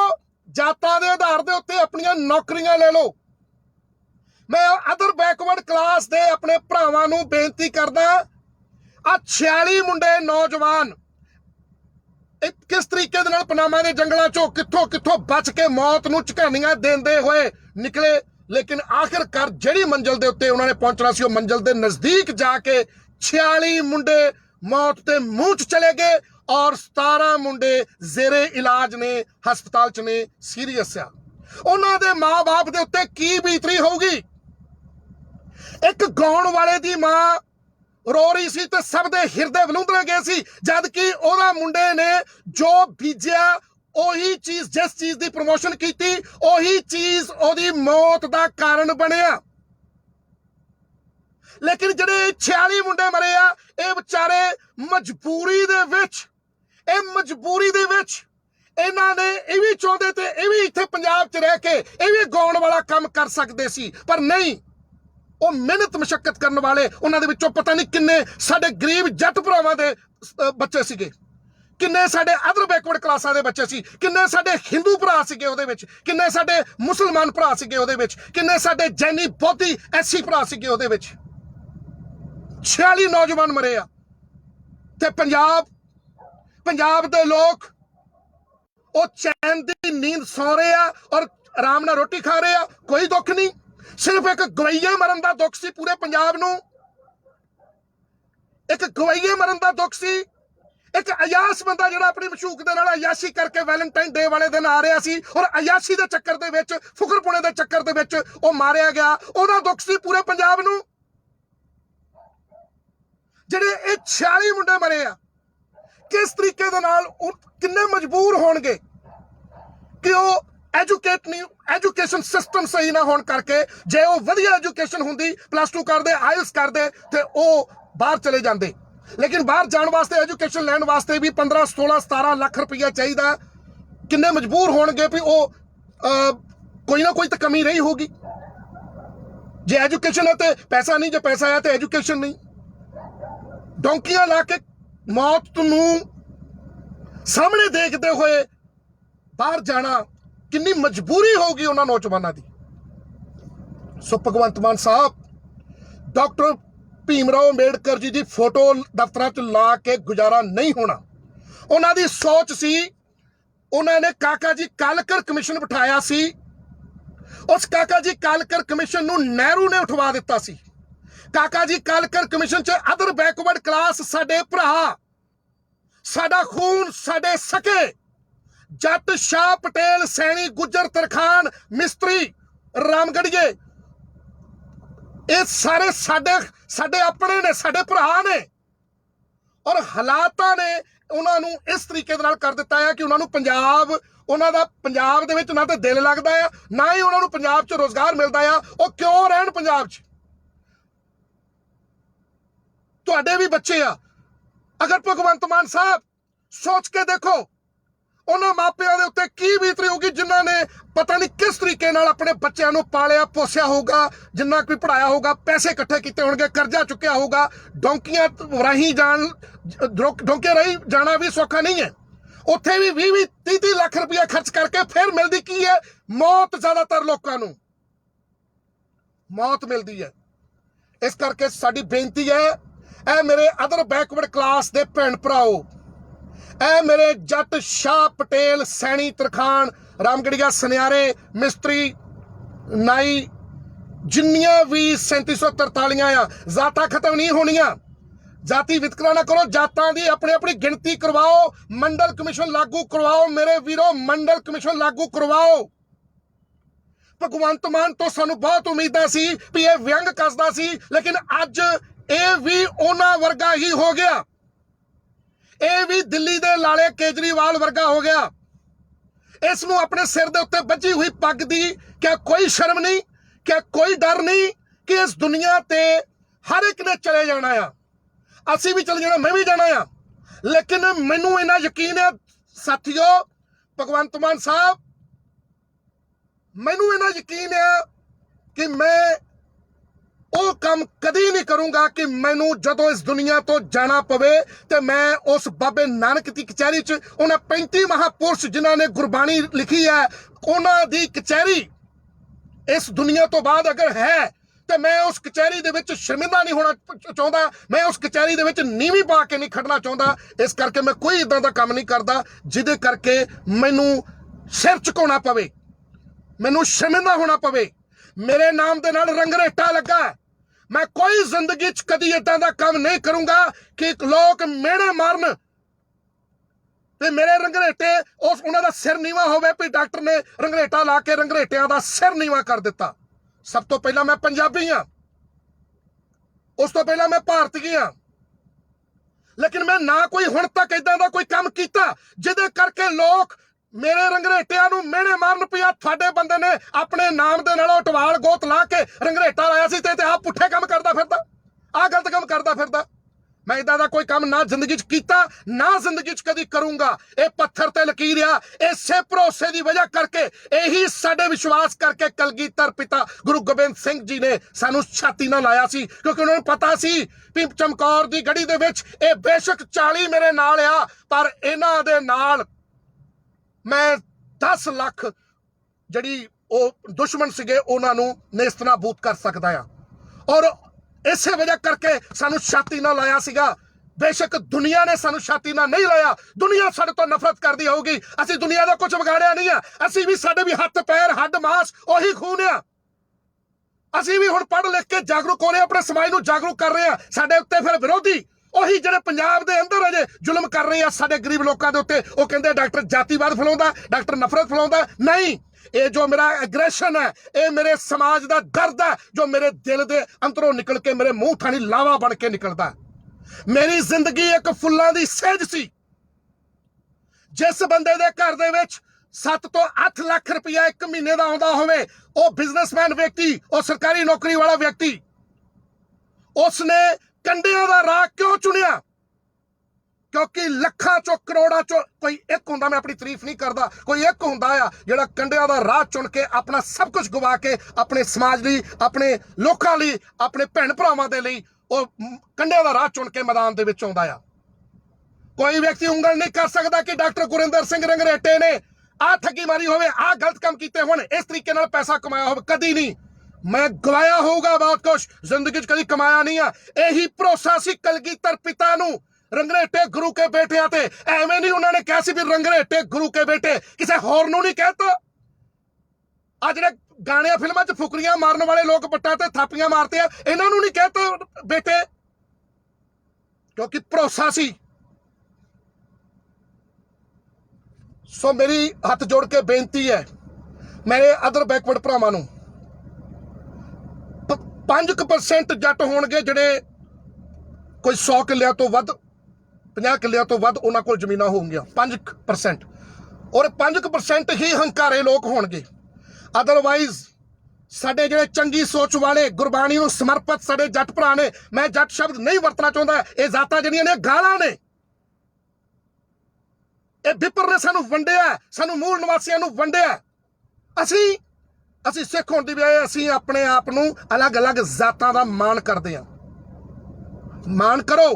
जातां दे आधार दे उत्ते अपणीआं नौकरियां ले लो। मैं अदर बैकवर्ड क्लास दे अपने भरावां नूं बेनती करदा, आ 46 मुंडे नौजवान किस तरीके दे नाल पनामा दे जंगलां चों कित्थों कित्थों बच के मौत नूं झकानियां देंदे होए निकले, लेकिन आखिरकार जिहड़ी मंजिल दे उत्ते उन्हां ने पहुंचना सी, उह मंजिल दे नज़दीक जाके 46 मुंडे मौत दे मूंह च चले गए और 17 मुंडे जेरे इलाज ने, हस्पताल च ने, सीरीयस आ। उन्हां दे माँ बाप दे उत्ते की बीतरी होगी। एक गाउण वाले दी मां रो रही सी ते सब दे हिरदे वलूंदरे गए सी, जबकि ओहदा मुंडे ने जो बीजिया ओही चीज, जिस चीज दी प्रमोशन कीती ओही चीज ओहदी मौत दा कारण बनिया। लेकिन जिहड़े 46 मुंडे मरे आ, ये बेचारे मजबूरी दे विच, मजबूरी दे विच इन्हां ने ये भी चाहुंदे ते ये भी इत्थे पंजाब च रह के ये भी गाउण वाला काम कर सकदे सी, पर नहीं। वो मेहनत मशक्कत करने वाले उन्हां दे विचों पता नहीं किन्ने साडे गरीब जट भरावां दे बच्चे सीगे, किन्ने साडे अदर बैकवर्ड क्लासां दे बच्चे सी, किन्ने साडे हिंदू भरा सीगे उहदे विच, किन्ने साडे मुसलमान भरा सीगे उहदे विच, किन्ने साडे जैनी बौद्धी SC भरा सीगे उहदे विच। 46 नौजवान मरे आ ते पंजाब दे लोग वो चैन दी नींद सौ रहे आ और आराम नाल रोटी खा रहे आ, कोई दुख नहीं। सिर्फ एक गवैये मरन दा दुख सी पूरे पंजाब नूं, एक गवैये मरन दा दुख सी। एक अयास बंदा जिहड़ा अपनी मशूक दे नाल अयाशी करके वैलेंटाइन डे वाले दिन आ रहा सी और अयाशी दे चक्कर दे विच, फुकरपुणे दे चक्कर दे विच वो मारिया गया, ओहदा दुख सी पूरे पंजाब नूं। जिहड़े ये 46 मुंडे मरे आ, किस तरीके दे नाल किन्ने मजबूर होणगे कि वो एजुकेशन सिस्टम सही ना होने करके, जे वो वधिया एजुकेशन हुंदी, +2 करदे, IELTS करदे ते वो बाहर चले जांदे। लेकिन बाहर जाने वास्ते, एजुकेशन लैण वास्ते भी 15, 16, 17 लाख रुपया चाहिए। किन्ने मजबूर होणगे भी वो कोई ना कोई तो कमी रही होगी। जे एजुकेशन है तो पैसा नहीं, जे पैसा है तो एजुकेशन नहीं। डोंकियां ला के मौत नूं सामने देखते हुए बाहर जाना किन्नी मजबूरी होगी उन्हां नौजवानों की। सो भगवंत मान साहब, डॉक्टर भीमराव अंबेडकर जी की फोटो दफ्तर च ला के गुजारा नहीं होना। उन्हां दी सोच सी, उन्होंने काका जी कालकर कमिशन बिठाया सी, उस काका जी कालकर कमिशन नूं नेहरू ने उठवा दिता सी। काका जी कालकर कमिशन च अदर बैकवर्ड क्लास साडे भरा, साडा खून, साडे सके जट, शाह, पटेल, सैनी, गुज्जर, तरखान, मिस्त्री, रामगढ़िए, ये सारे साडे अपने ने, साडे भरा ने। और हालातां ने उन्होंने इस तरीके दे नाल कर दिता है कि उन्होंने पंजाब, उन्हों दा पंजाब दे विच ना तो दिल लगता है, ना ही उन्होंने पंजाब च रोजगार मिलता है। वो क्यों रहन पंजाब च? तुहाडे भी बच्चे आ, अगर भगवंत मान साहब सोच के देखो उन्होंने मापिया के उत्ते की बीतरी होगी जिन्हों ने पता नहीं किस तरीके नाल अपने बच्चों को पालिया पोसिया होगा, जिन्ना कोई पढ़ाया होगा, पैसे इकट्ठे किए होंगे, कर्जा चुकया होगा। डोंकियां रही जाना भी सौखा नहीं है। उत्थे भी 20-30 लाख रुपया खर्च करके फिर मिलती की है? मौत। ज्यादातर लोगों को मौत मिलती है। इस करके साडी बेनती है, ऐ मेरे अदर बैकवर्ड क्लास दे भैन भराओ, ऐ मेरे जट, शाह, पटेल, सैनी, तरखान, रामगढ़िया, सनियारे, मिस्त्री, नाई, जिन्नियां भी 3743 आ, जाता खत्म नहीं होनियां। जाति वितकरा ना करो, जातां दी अपनी अपनी गिनती करवाओ, मंडल कमिशन लागू करवाओ मेरे वीरो, मंडल कमिशन लागू करवाओ। भगवंत मान तो सानू बहुत उम्मीदां सी भी ये व्यंग कसदा सी, लेकिन अज ये भी उन्हां वर्गा ही हो गया, ये भी दिल्ली दे लाले केजरीवाल वर्गा हो गया। इस नूं अपने सिर दे उत्ते बजी हुई पग दी क्या कोई शर्म नहीं, क्या कोई डर नहीं कि इस दुनिया ते हर एक ने चले जाना आ, असी भी चले जाना, मैं भी जाना आ, लेकिन मैनू इन्ना यकीन है साथियों, भगवंत मान साहब मैनू इन्ना यकीन है कि मैं वो काम कदी नहीं करूंगा कि मैनू जदों इस दुनिया तो जाना पवे तो मैं उस बाबे नानक की कचहरी च उन्हें 35 महापुरुष जिन्हों ने गुरबाणी लिखी है उन्हां दी कचहरी इस दुनिया तो बाद अगर है तो मैं उस कचहरी दे विच शर्मिंदा नहीं होना चाहता, मैं उस कचहरी दे विच नीवी पा के नहीं खड़ना चाहता। इस करके मैं कोई इदां दा काम नहीं करता जिहदे करके मैनू सिर झुकाउणा पवे, मैनू शर्मिंदा होना पवे। मेरे नाम दे नाल रंगरेटा लगा, मैं कोई जिंदगी च कदी इदां दा काम नहीं करूंगा कि लोग मेरे मारन ते मेरे रंगरेटे उस उन्हां दा सिर नीवा होवे भी डॉक्टर ने रंगरेटा ला के रंगरेटियां दा सिर नीवा कर दिता। सब तो पहला मैं पंजाबी हाँ, उस तो पहला मैं भारती हाँ, लेकिन मैं ना कोई हुण तक इदां दा कोई काम कीता जिहदे करके लोग मेरे रंगरेटियां नूं मेरे मारन पिया थाडे बंदे ने अपने नाम दे नाल टवाल गोत ला के रंगरेटा लाया सी ते आप पुठे काम करदा फिरदा, आ गलत काम करदा फिरदा। मैं इदां दा कोई काम ना जिंदगी च कीता ना जिंदगी च कदी करूंगा। ये पत्थर ते लकीर आ, इसे भरोसे की वजह करके यही साडे विश्वास करके कलगीधर पिता गुरु गोबिंद सिंह जी ने सानू छाती ना लाया सी, क्योंकि उन्होंने पता सी भी चमकौर दी गढ़ी दे विच ये बेशक 40 मेरे नाल आ पर इन्हां दे नाल मैं 10 लाख जड़ी ओ दुश्मन सिगे उन्हां नूं नेस्तनाबूद कर सकदा आ। और इसे वजह करके सानू छाती ना लाया सीगा। बेशक दुनिया ने सानू छाती ना नहीं लाया, दुनिया साडे तो नफरत करदी होगी, असी दुनिया दा कुछ बिगाड़िया नहीं है, असी भी साडे भी हथ पैर हड्ड मास ओही खून आ। असी भी हुण पढ़ लिख के जागरूक हो रहे, अपने समाज नूं जागरूक कर रहे हैं। साडे उत्ते फिर विरोधी ਉਹੀ ਜਿਹੜੇ ਪੰਜਾਬ ਦੇ ਅੰਦਰ ਅਜੇ ਜ਼ੁਲਮ ਕਰ ਰਹੇ ਆ ਸਾਡੇ ਗਰੀਬ ਲੋਕਾਂ ਦੇ ਉੱਤੇ, ਉਹ ਕਹਿੰਦੇ ਡਾਕਟਰ ਜਾਤੀਵਾਦ ਫੈਲਾਉਂਦਾ, ਡਾਕਟਰ ਨਫ਼ਰਤ ਫੈਲਾਉਂਦਾ। ਨਹੀਂ, ਇਹ ਜੋ ਮੇਰਾ ਐਗਰੈਸ਼ਨ ਹੈ ਇਹ ਮੇਰੇ ਸਮਾਜ ਦਾ ਦਰਦ ਹੈ ਜੋ ਮੇਰੇ ਦਿਲ ਦੇ ਅੰਦਰੋਂ ਨਿਕਲ ਕੇ ਮੇਰੇ ਮੂੰਹ ਥਾਣੀ ਲਾਵਾ ਬਣ ਕੇ ਨਿਕਲਦਾ। ਮੇਰੀ ਜ਼ਿੰਦਗੀ ਇੱਕ ਫੁੱਲਾਂ ਦੀ ਸੇਜ ਸੀ। ਜਿਸ ਬੰਦੇ ਦੇ ਘਰ ਦੇ ਵਿੱਚ 7 ਤੋਂ 8 ਲੱਖ ਰੁਪਇਆ ਇੱਕ ਮਹੀਨੇ ਦਾ ਆਉਂਦਾ ਹੋਵੇ, ਉਹ ਬਿਜ਼ਨਸਮੈਨ ਵਿਅਕਤੀ, ਉਹ ਸਰਕਾਰੀ ਨੌਕਰੀ ਵਾਲਾ ਵਿਅਕਤੀ, ਉਸਨੇ कंडियां दा राह क्यों चुनिया? क्योंकि लखां चो करोड़ां चो कोई एक हुंदा, मैं अपनी तारीफ नहीं करता, कोई एक हुंदा आ जिहड़ा कंडियां दा राह चुन के अपना सब कुछ गवा के अपने समाज लई, अपने लोकां लई, अपने भैन भरावां दे लई ਉਹ ਕੰਡਿਆਂ ਦਾ ਰਾਹ ਚੁਣ ਕੇ ਮੈਦਾਨ ਦੇ ਵਿੱਚ ਆਉਂਦਾ ਆ। ਕੋਈ ਵਿਅਕਤੀ ਉਂਗਲ ਨਹੀਂ ਕਰ ਸਕਦਾ ਕਿ ਡਾਕਟਰ ਗੁਰਿੰਦਰ ਸਿੰਘ ਰੰਗਰੇਟੇ ਨੇ ਆਹ ਠੱਗੀ ਮਾਰੀ ਹੋਵੇ, ਆਹ ਗਲਤ ਕੰਮ ਕੀਤੇ ਹੋਣ, ਇਸ ਤਰੀਕੇ ਨਾਲ ਪੈਸਾ ਕਮਾਇਆ ਹੋਵੇ। ਕਦੀ ਨਹੀਂ। मैं गवाया होगा बहुत कुछ, जिंदगी कभी कमाया नहीं है। यही भरोसा सी कलगीधर पिता नूं रंगरेटे गुरु के बेटे आते, एवें नहीं उन्होंने कहा सी भी रंगरेटे गुरु के बेटे, किसी होर नूं नहीं कहता। आ जिहड़े गाने फिल्मां च फुकरियां मारन वाले लोग पट्टां ते थापियां मारते हैं, इन्हां नूं नहीं कहता बेटे, क्योंकि भरोसा सी। सो मेरी हथ जोड़ के बेनती है मेरे अदर बैकवर्ड भरावां नूं, 5% जट होणगे ਜਿਹੜੇ ਕੋਈ 100 ਕਿੱਲਿਆਂ ਤੋਂ ਵੱਧ, 50 ਕਿੱਲਿਆਂ ਤੋਂ ਵੱਧ ਉਹਨਾਂ ਕੋਲ ਜ਼ਮੀਨਾਂ ਹੋਣਗੀਆਂ, 5%, ਔਰ 5% ਹੀ ਹੰਕਾਰੇ ਲੋਕ ਹੋਣਗੇ। ਅਦਰਵਾਈਜ਼ ਸਾਡੇ ਜਿਹੜੇ ਚੰਗੀ ਸੋਚ ਵਾਲੇ ਗੁਰਬਾਣੀ ਨੂੰ ਸਮਰਪਿਤ ਸਾਡੇ ਜੱਟ ਭਰਾ ਨੇ, ਮੈਂ ਜੱਟ ਸ਼ਬਦ ਨਹੀਂ ਵਰਤਣਾ ਚਾਹੁੰਦਾ, ਇਹ ਜ਼ਾਤਾਂ ਜਿਹੜੀਆਂ ਨੇ ਗਾਲਾਂ ਨੇ, ਇਹ ਵਿਪਰ ਨੇ ਸਾਨੂੰ ਵੰਡਿਆ, ਸਾਨੂੰ ਮੂਲ ਨਿਵਾਸੀਆਂ ਨੂੰ ਵੰਡਿਆ। ਅਸੀਂ ਸਿੱਖ ਹੋਣ ਦੀ ਬਜਾਏ ਅਸੀਂ ਆਪਣੇ ਆਪ ਨੂੰ ਅਲੱਗ-ਅਲੱਗ ਜ਼ਾਤਾਂ ਦਾ ਮਾਣ ਕਰਦੇ ਹਾਂ। ਮਾਣ ਕਰੋ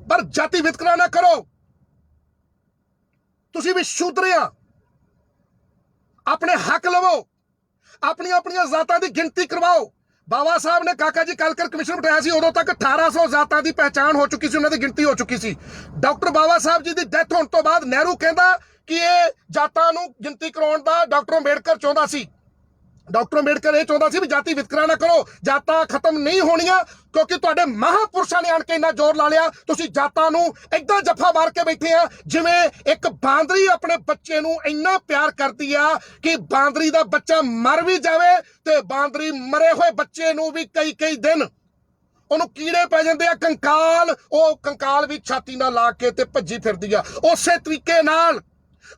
ਪਰ ਜਾਤੀ ਵਿਤਕਰਾ ਨਾ ਕਰੋ। ਤੁਸੀਂ ਵੀ ਸ਼ੂਦਰ ਆ, ਆਪਣੇ ਹੱਕ ਲਵੋ, ਆਪਣੀਆਂ ਜ਼ਾਤਾਂ ਦੀ ਗਿਣਤੀ ਕਰਵਾਓ। ਬਾਬਾ ਸਾਹਿਬ ਨੇ ਕਾਕਾ ਜੀ ਕਲਕਰ ਕਮਿਸ਼ਨ ਬਿਠਾਇਆ ਸੀ, ਉਦੋਂ ਤੱਕ 1800 ਜ਼ਾਤਾਂ ਦੀ ਪਹਿਚਾਣ ਹੋ ਚੁੱਕੀ ਸੀ, ਉਹਨਾਂ ਦੀ ਗਿਣਤੀ ਹੋ ਚੁੱਕੀ ਸੀ। ਡਾਕਟਰ ਬਾਬਾ ਸਾਹਿਬ ਜੀ ਦੀ ਡੈਥ ਹੋਣ ਤੋਂ ਬਾਅਦ ਨਹਿਰੂ ਕਹਿੰਦਾ ਕਿ ਇਹ ਜਾਤਾਂ ਨੂੰ ਗਿਣਤੀ ਕਰਾਉਣ ਦਾ ਡਾਕਟਰ ਅੰਬੇਡਕਰ ਚਾਹੁੰਦਾ ਸੀ। ਡਾਕਟਰ ਅੰਬੇਡਕਰ ਇਹ ਚਾਹੁੰਦਾ ਸੀ ਵੀ ਜਾਤੀ ਵਿਤਕਰਾ ਨਾ ਕਰੋ, ਜਾਤਾਂ ਖਤਮ ਨਹੀਂ ਹੋਣੀਆਂ, क्योंकि तुहाडे महापुरुषां ने आण के इन्ना जोर ला लिया। तुसीं जातां नूं इदां जफा मार के बैठे आ जिवें एक बांदरी अपने बच्चे नूं इन्ना प्यार करदी आ कि बांदरी दा बच्चा मर भी जावे ते बांदरी मरे हुए बच्चे नूं भी कई कई दिन ਉਹਨੂੰ ਕੀੜੇ ਪੈ ਜਾਂਦੇ ਆ, ਕੰਕਾਲ, ਉਹ ਕੰਕਾਲ ਵੀ ਛਾਤੀ ਨਾਲ ਲਾ ਕੇ ਤੇ ਭੱਜੀ ਫਿਰਦੀ ਆ। ਉਸੇ ਤਰੀਕੇ ਨਾਲ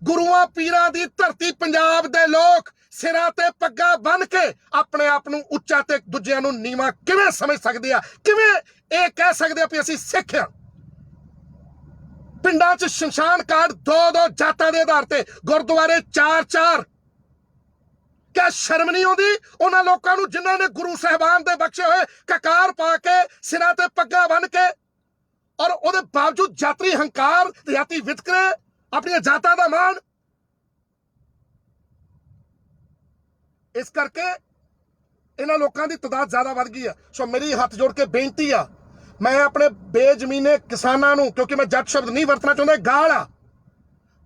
ਗੁਰੂਆਂ ਪੀਰਾਂ ਦੀ ਧਰਤੀ ਪੰਜਾਬ ਦੇ ਲੋਕ ਸਿਰਾਂ ਤੇ ਪੱਗਾਂ ਬੰਨ ਕੇ ਆਪਣੇ ਆਪ ਨੂੰ ਉੱਚਾ ਤੇ ਦੂਜਿਆਂ ਨੂੰ ਨੀਵਾਂ ਕਿਵੇਂ ਸਮਝ ਸਕਦੇ ਆ? ਕਿਵੇਂ ਇਹ ਕਹਿ ਸਕਦੇ ਆ ਵੀ ਅਸੀਂ ਸਿੱਖ ਆ? ਪਿੰਡਾਂ 'ਚ ਸ਼ਮਸ਼ਾਨ ਘਾਟ ਦੋ ਜਾਤਾਂ ਦੇ ਆਧਾਰ ਤੇ, ਗੁਰਦੁਆਰੇ ਚਾਰ। क्या शर्म नहीं आती उन्होंने लोगों को जिन्हों ने गुरु साहबान दे बख्शे हुए ककार पा के सिरां ते पग्गा बन के, और उहदे बावजूद जाती हंकार, जाति वितकरे, अपनी जातां दा मान। इस करके इन्हां लोगों की तादाद ज्यादा बढ़ गई है। सो मेरी हाथ जोड़ के बेनती आ, मैं अपने बेजमीने किसानां नूं, क्योंकि मैं जट शब्द नहीं वरतना चाहुंदा, गाल आ,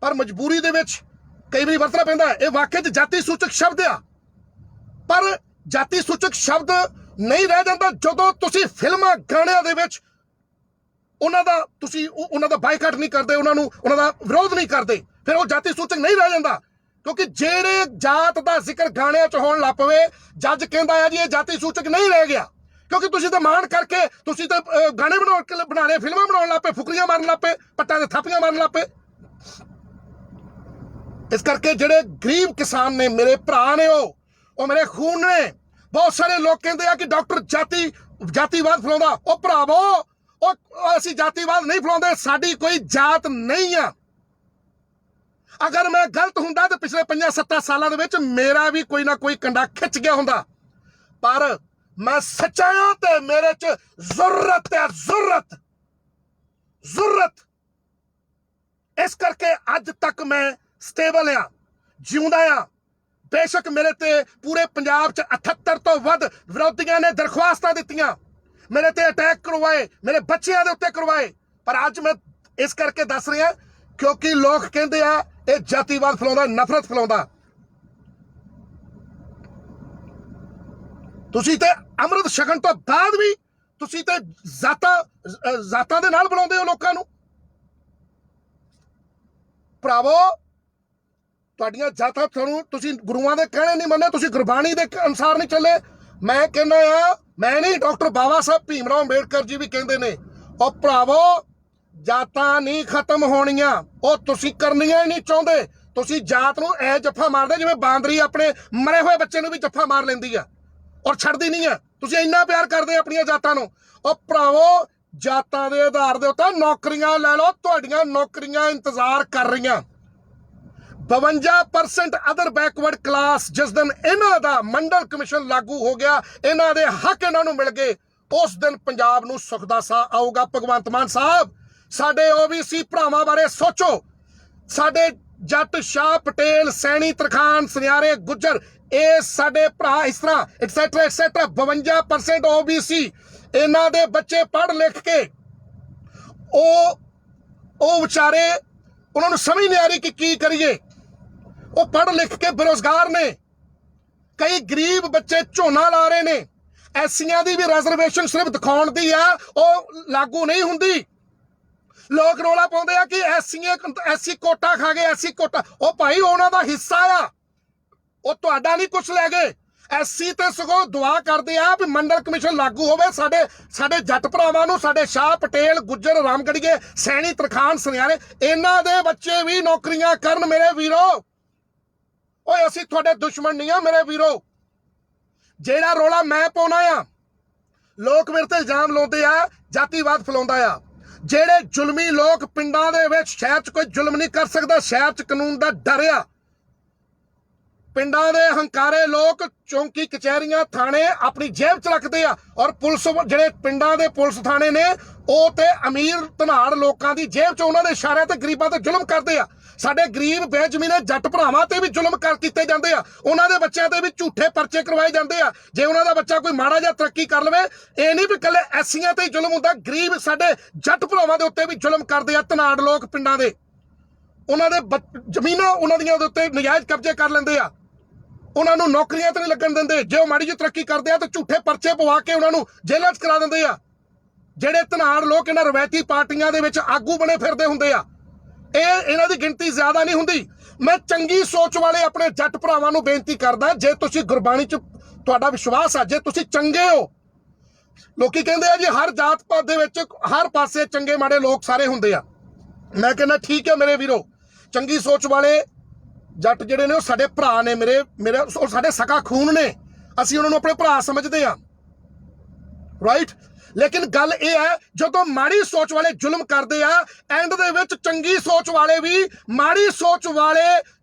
पर मजबूरी दे विच कई बार वरतना पैंदा है। वाकई च जाति सूचक शब्द आ, पर जाति सूचक शब्द नहीं रह जाता जदों तुसी फिल्मां गाणियां दे विच उन्हां दा बायकाट नहीं करते, उन्हां दा विरोध नहीं करते, फिर वो जाति सूचक नहीं रह जाता। क्योंकि जेड़े जात दा जिक्र गाणियां च होण लग पवे, जज कहंदा है जी ये जाति सूचक नहीं रह गया, क्योंकि तुसी तो मान करके तुसी तो गाने बना रहे, फिल्मां बनाउण लग पे, फुकरियां मारन लग पे, पट्टां ते थापियां मारन लग पे। इस करके जेडे गरीब किसान ने, मेरे भरा ने, वो मेरे खून ने। बहुत सारे लोग कहते हैं कि डॉक्टर जातिवाद फैलाउंदा। ओ भरावो, असीं जातिवाद नहीं फैलाउंदे, साडी कोई जात नहीं आ। अगर मैं गलत हुंदा तो पिछले 5-7 सालों दे विच मेरा भी कोई ना कोई कंडा खिंच गया हुंदा, पर मैं सच्चा हां ते मेरे च जरूरत है, जरूरत। इस करके अज तक मैं स्टेबल आ, जिउंदा आ। बेशक मेरे ते पूरे पंजाब च 78 तो वध विरोधियों ने दरख्वास्तां दित्तियां, मेरे ते अटैक करवाए, मेरे बच्चों के उत्ते करवाए, पर अज मैं इस करके दस रहा क्योंकि लोग कहते हैं ये जातिवाद फैलाउंदा, नफरत फैलाउंदा। तुसीं ते अमृत छकण तो बाद भी तुसीं ते जातां दे नाल बुलाउंदे हो लोकां नूं। भरावो, तुहाडियां जातां तुहानूं, तुसीं गुरुआं दे कहणे नहीं मन्ने, तुसीं गुरबाणी दे अनुसार नहीं चले। मैं कहना आ, मैं नहीं, डॉक्टर बाबा साहब भीमराव अंबेडकर जी भी कहते ने, और भरावो जातां नहीं खत्म होणियां, वो तुसीं करनियां ही नहीं चाहुंदे। तुसीं जात नूं ऐ जफ्फा मारदे जिवें बांदरी अपने मरे हुए बच्चे नूं भी जफ्फा मार लैंदी आ और छड्डदी नहीं है। तुसीं इन्ना प्यार करदे अपणियां जातां नूं। और भरावो, जातां दे आधार दे उत्ते नौकरियां लै लो, तुहाडियां नौकरियां इंतजार कर रहीआं। 52% अदर बैकवर्ड क्लास, जिस दिन इन्हां दा मंडल कमिशन लागू हो गया, इन्हां दे हक इन्हां नूं मिल गए, उस दिन पंजाब नूं सुख दा साह आऊगा। भगवंत मान साहब, साडे ओबीसी भरावां बारे सोचो। साडे जट, शाह, पटेल, सैनी, तरखान, सुनियारे, गुज्जर, ये साडे भरा इस तरह एक्सेट्रा 52% ओबीसी, इन्हां दे बच्चे पढ़ लिख के ओ बेचारे, उन्होंने समझ नहीं आ रही कि करिए। वो पढ़ लिख के बेरोजगार ने, कई गरीब बच्चे झोना ला रहे ने। एसियां दी भी रिजर्वेशन सिर्फ दिखाउण दी आ, वो लागू नहीं हुंदी। लोग रौला पाउंदे आ कि ऐसी कोटा खा गए, ऐसी कोटा। ओ भाई, उन्हां दा हिस्सा आ, वो तुहाडा नहीं कुछ लै गए। एससी ते सगों दुआ करदे आ भी मंडल कमिशन लागू होवे, साडे जट भरावां नूं, साडे शाह, पटेल, गुज्जर, रामगढ़ीए, सैनी, तरखान, सुनियारे, इन्हां दे बच्चे भी नौकरियां करन। मेरे वीरो, ओए असीं तुहाडे दुश्मन नहीं आ मेरे वीरो। जेड़ा रौला मैं पाउणा आ, लोग मेरे ते इल्जाम लाउंदे आ जातिवाद फैलाउंदा आ। जेड़े जुलमी लोग पिंडां दे विच, शहर च कोई जुल्म नहीं कर सकदा, शहर च कानून दा डर आ। पिंडां दे हंकारे लोग चौंकी, कचहरियां, थाने अपनी जेब च रखते हैं, और पुलिस जेड़े पिंडां दे पुलिस थाने ने, वो ते अमीर धनाड़ लोकां दी जेब च उन्हां दे इशारे ते गरीबां ते जुल्म करदे आ। साडे गरीब बेजमीने जट भरावां ते भी जुल्म कीते जांदे आ, उन्हां दे बच्चों ते भी झूठे परचे करवाए जांदे आ। जे उन्हां दा बच्चा कोई माड़ा जिहा तरक्की कर लवे, ये नहीं भी कल्ले एसियां ते जुल्म हुंदा, गरीब साडे जट भरावां दे उत्ते भी जुल्म करदे आ। धनाड़ लोग पिंडां दे, उन्हां दे जमीनां उन्हां दियां दे उत्ते नजायज़ कब्जे कर लैंदे आ। ਉਹਨਾਂ ਨੂੰ ਨੌਕਰੀਆਂ ਤੇ ਨਹੀਂ ਲੱਗਣ ਦਿੰਦੇ। ਜੇ ਉਹ ਮਾੜੀ ਜਿਹੀ ਤਰੱਕੀ ਕਰਦੇ ਆ ਤਾਂ ਝੂਠੇ ਪਰਚੇ ਪਵਾ ਕੇ ਉਹਨਾਂ ਨੂੰ ਜੇਲ੍ਹਾਂ 'ਚ ਕਰਾ ਦਿੰਦੇ ਆ। ਜਿਹੜੇ ਧਨਾੜ ਲੋਕ ਇਹਨਾਂ ਰਵਾਇਤੀ ਪਾਰਟੀਆਂ ਦੇ ਵਿੱਚ ਆਗੂ ਬਣੇ ਫਿਰਦੇ ਹੁੰਦੇ ਆ, ਇਹਨਾਂ ਦੀ ਗਿਣਤੀ ਜ਼ਿਆਦਾ ਨਹੀਂ ਹੁੰਦੀ। ਮੈਂ ਚੰਗੀ ਸੋਚ ਵਾਲੇ ਆਪਣੇ ਜੱਟ ਭਰਾਵਾਂ ਨੂੰ ਬੇਨਤੀ ਕਰਦਾ, ਜੇ ਤੁਸੀਂ ਗੁਰਬਾਣੀ 'ਚ ਤੁਹਾਡਾ ਵਿਸ਼ਵਾਸ ਆ, ਜੇ ਤੁਸੀਂ ਚੰਗੇ ਹੋ, ਲੋਕੀ ਕਹਿੰਦੇ ਆ ਜੀ ਹਰ ਜਾਤ ਪਾਤ ਦੇ ਵਿੱਚ ਹਰ ਪਾਸੇ ਚੰਗੇ ਮਾੜੇ ਲੋਕ ਸਾਰੇ ਹੁੰਦੇ ਆ। ਮੈਂ ਕਹਿੰਦਾ ਠੀਕ ਹੈ ਮੇਰੇ ਵੀਰੋ, ਚੰਗੀ ਸੋਚ ਵਾਲੇ ਜੱਟ ਜਿਹੜੇ ਨੇ ਉਹ ਸਾਡੇ ਭਰਾ ਨੇ, ਮੇਰੇ ਉਹ ਸਾਡੇ ਸਕਾ ਖੂਨ ਨੇ, ਅਸੀਂ ਉਹਨਾਂ ਨੂੰ ਆਪਣੇ ਭਰਾ ਸਮਝਦੇ ਆ, ਰਾਈਟ। ਲੇਕਿਨ ਗੱਲ ਇਹ ਹੈ, ਜਦੋਂ ਮਾੜੀ ਸੋਚ ਵਾਲੇ ਜ਼ੁਲਮ ਕਰਦੇ ਆ, ਐਂਡ ਦੇ ਵਿੱਚ ਚੰਗੀ ਸੋਚ ਵਾਲੇ ਵੀ ਮਾੜੀ ਸੋਚ ਵਾਲੇ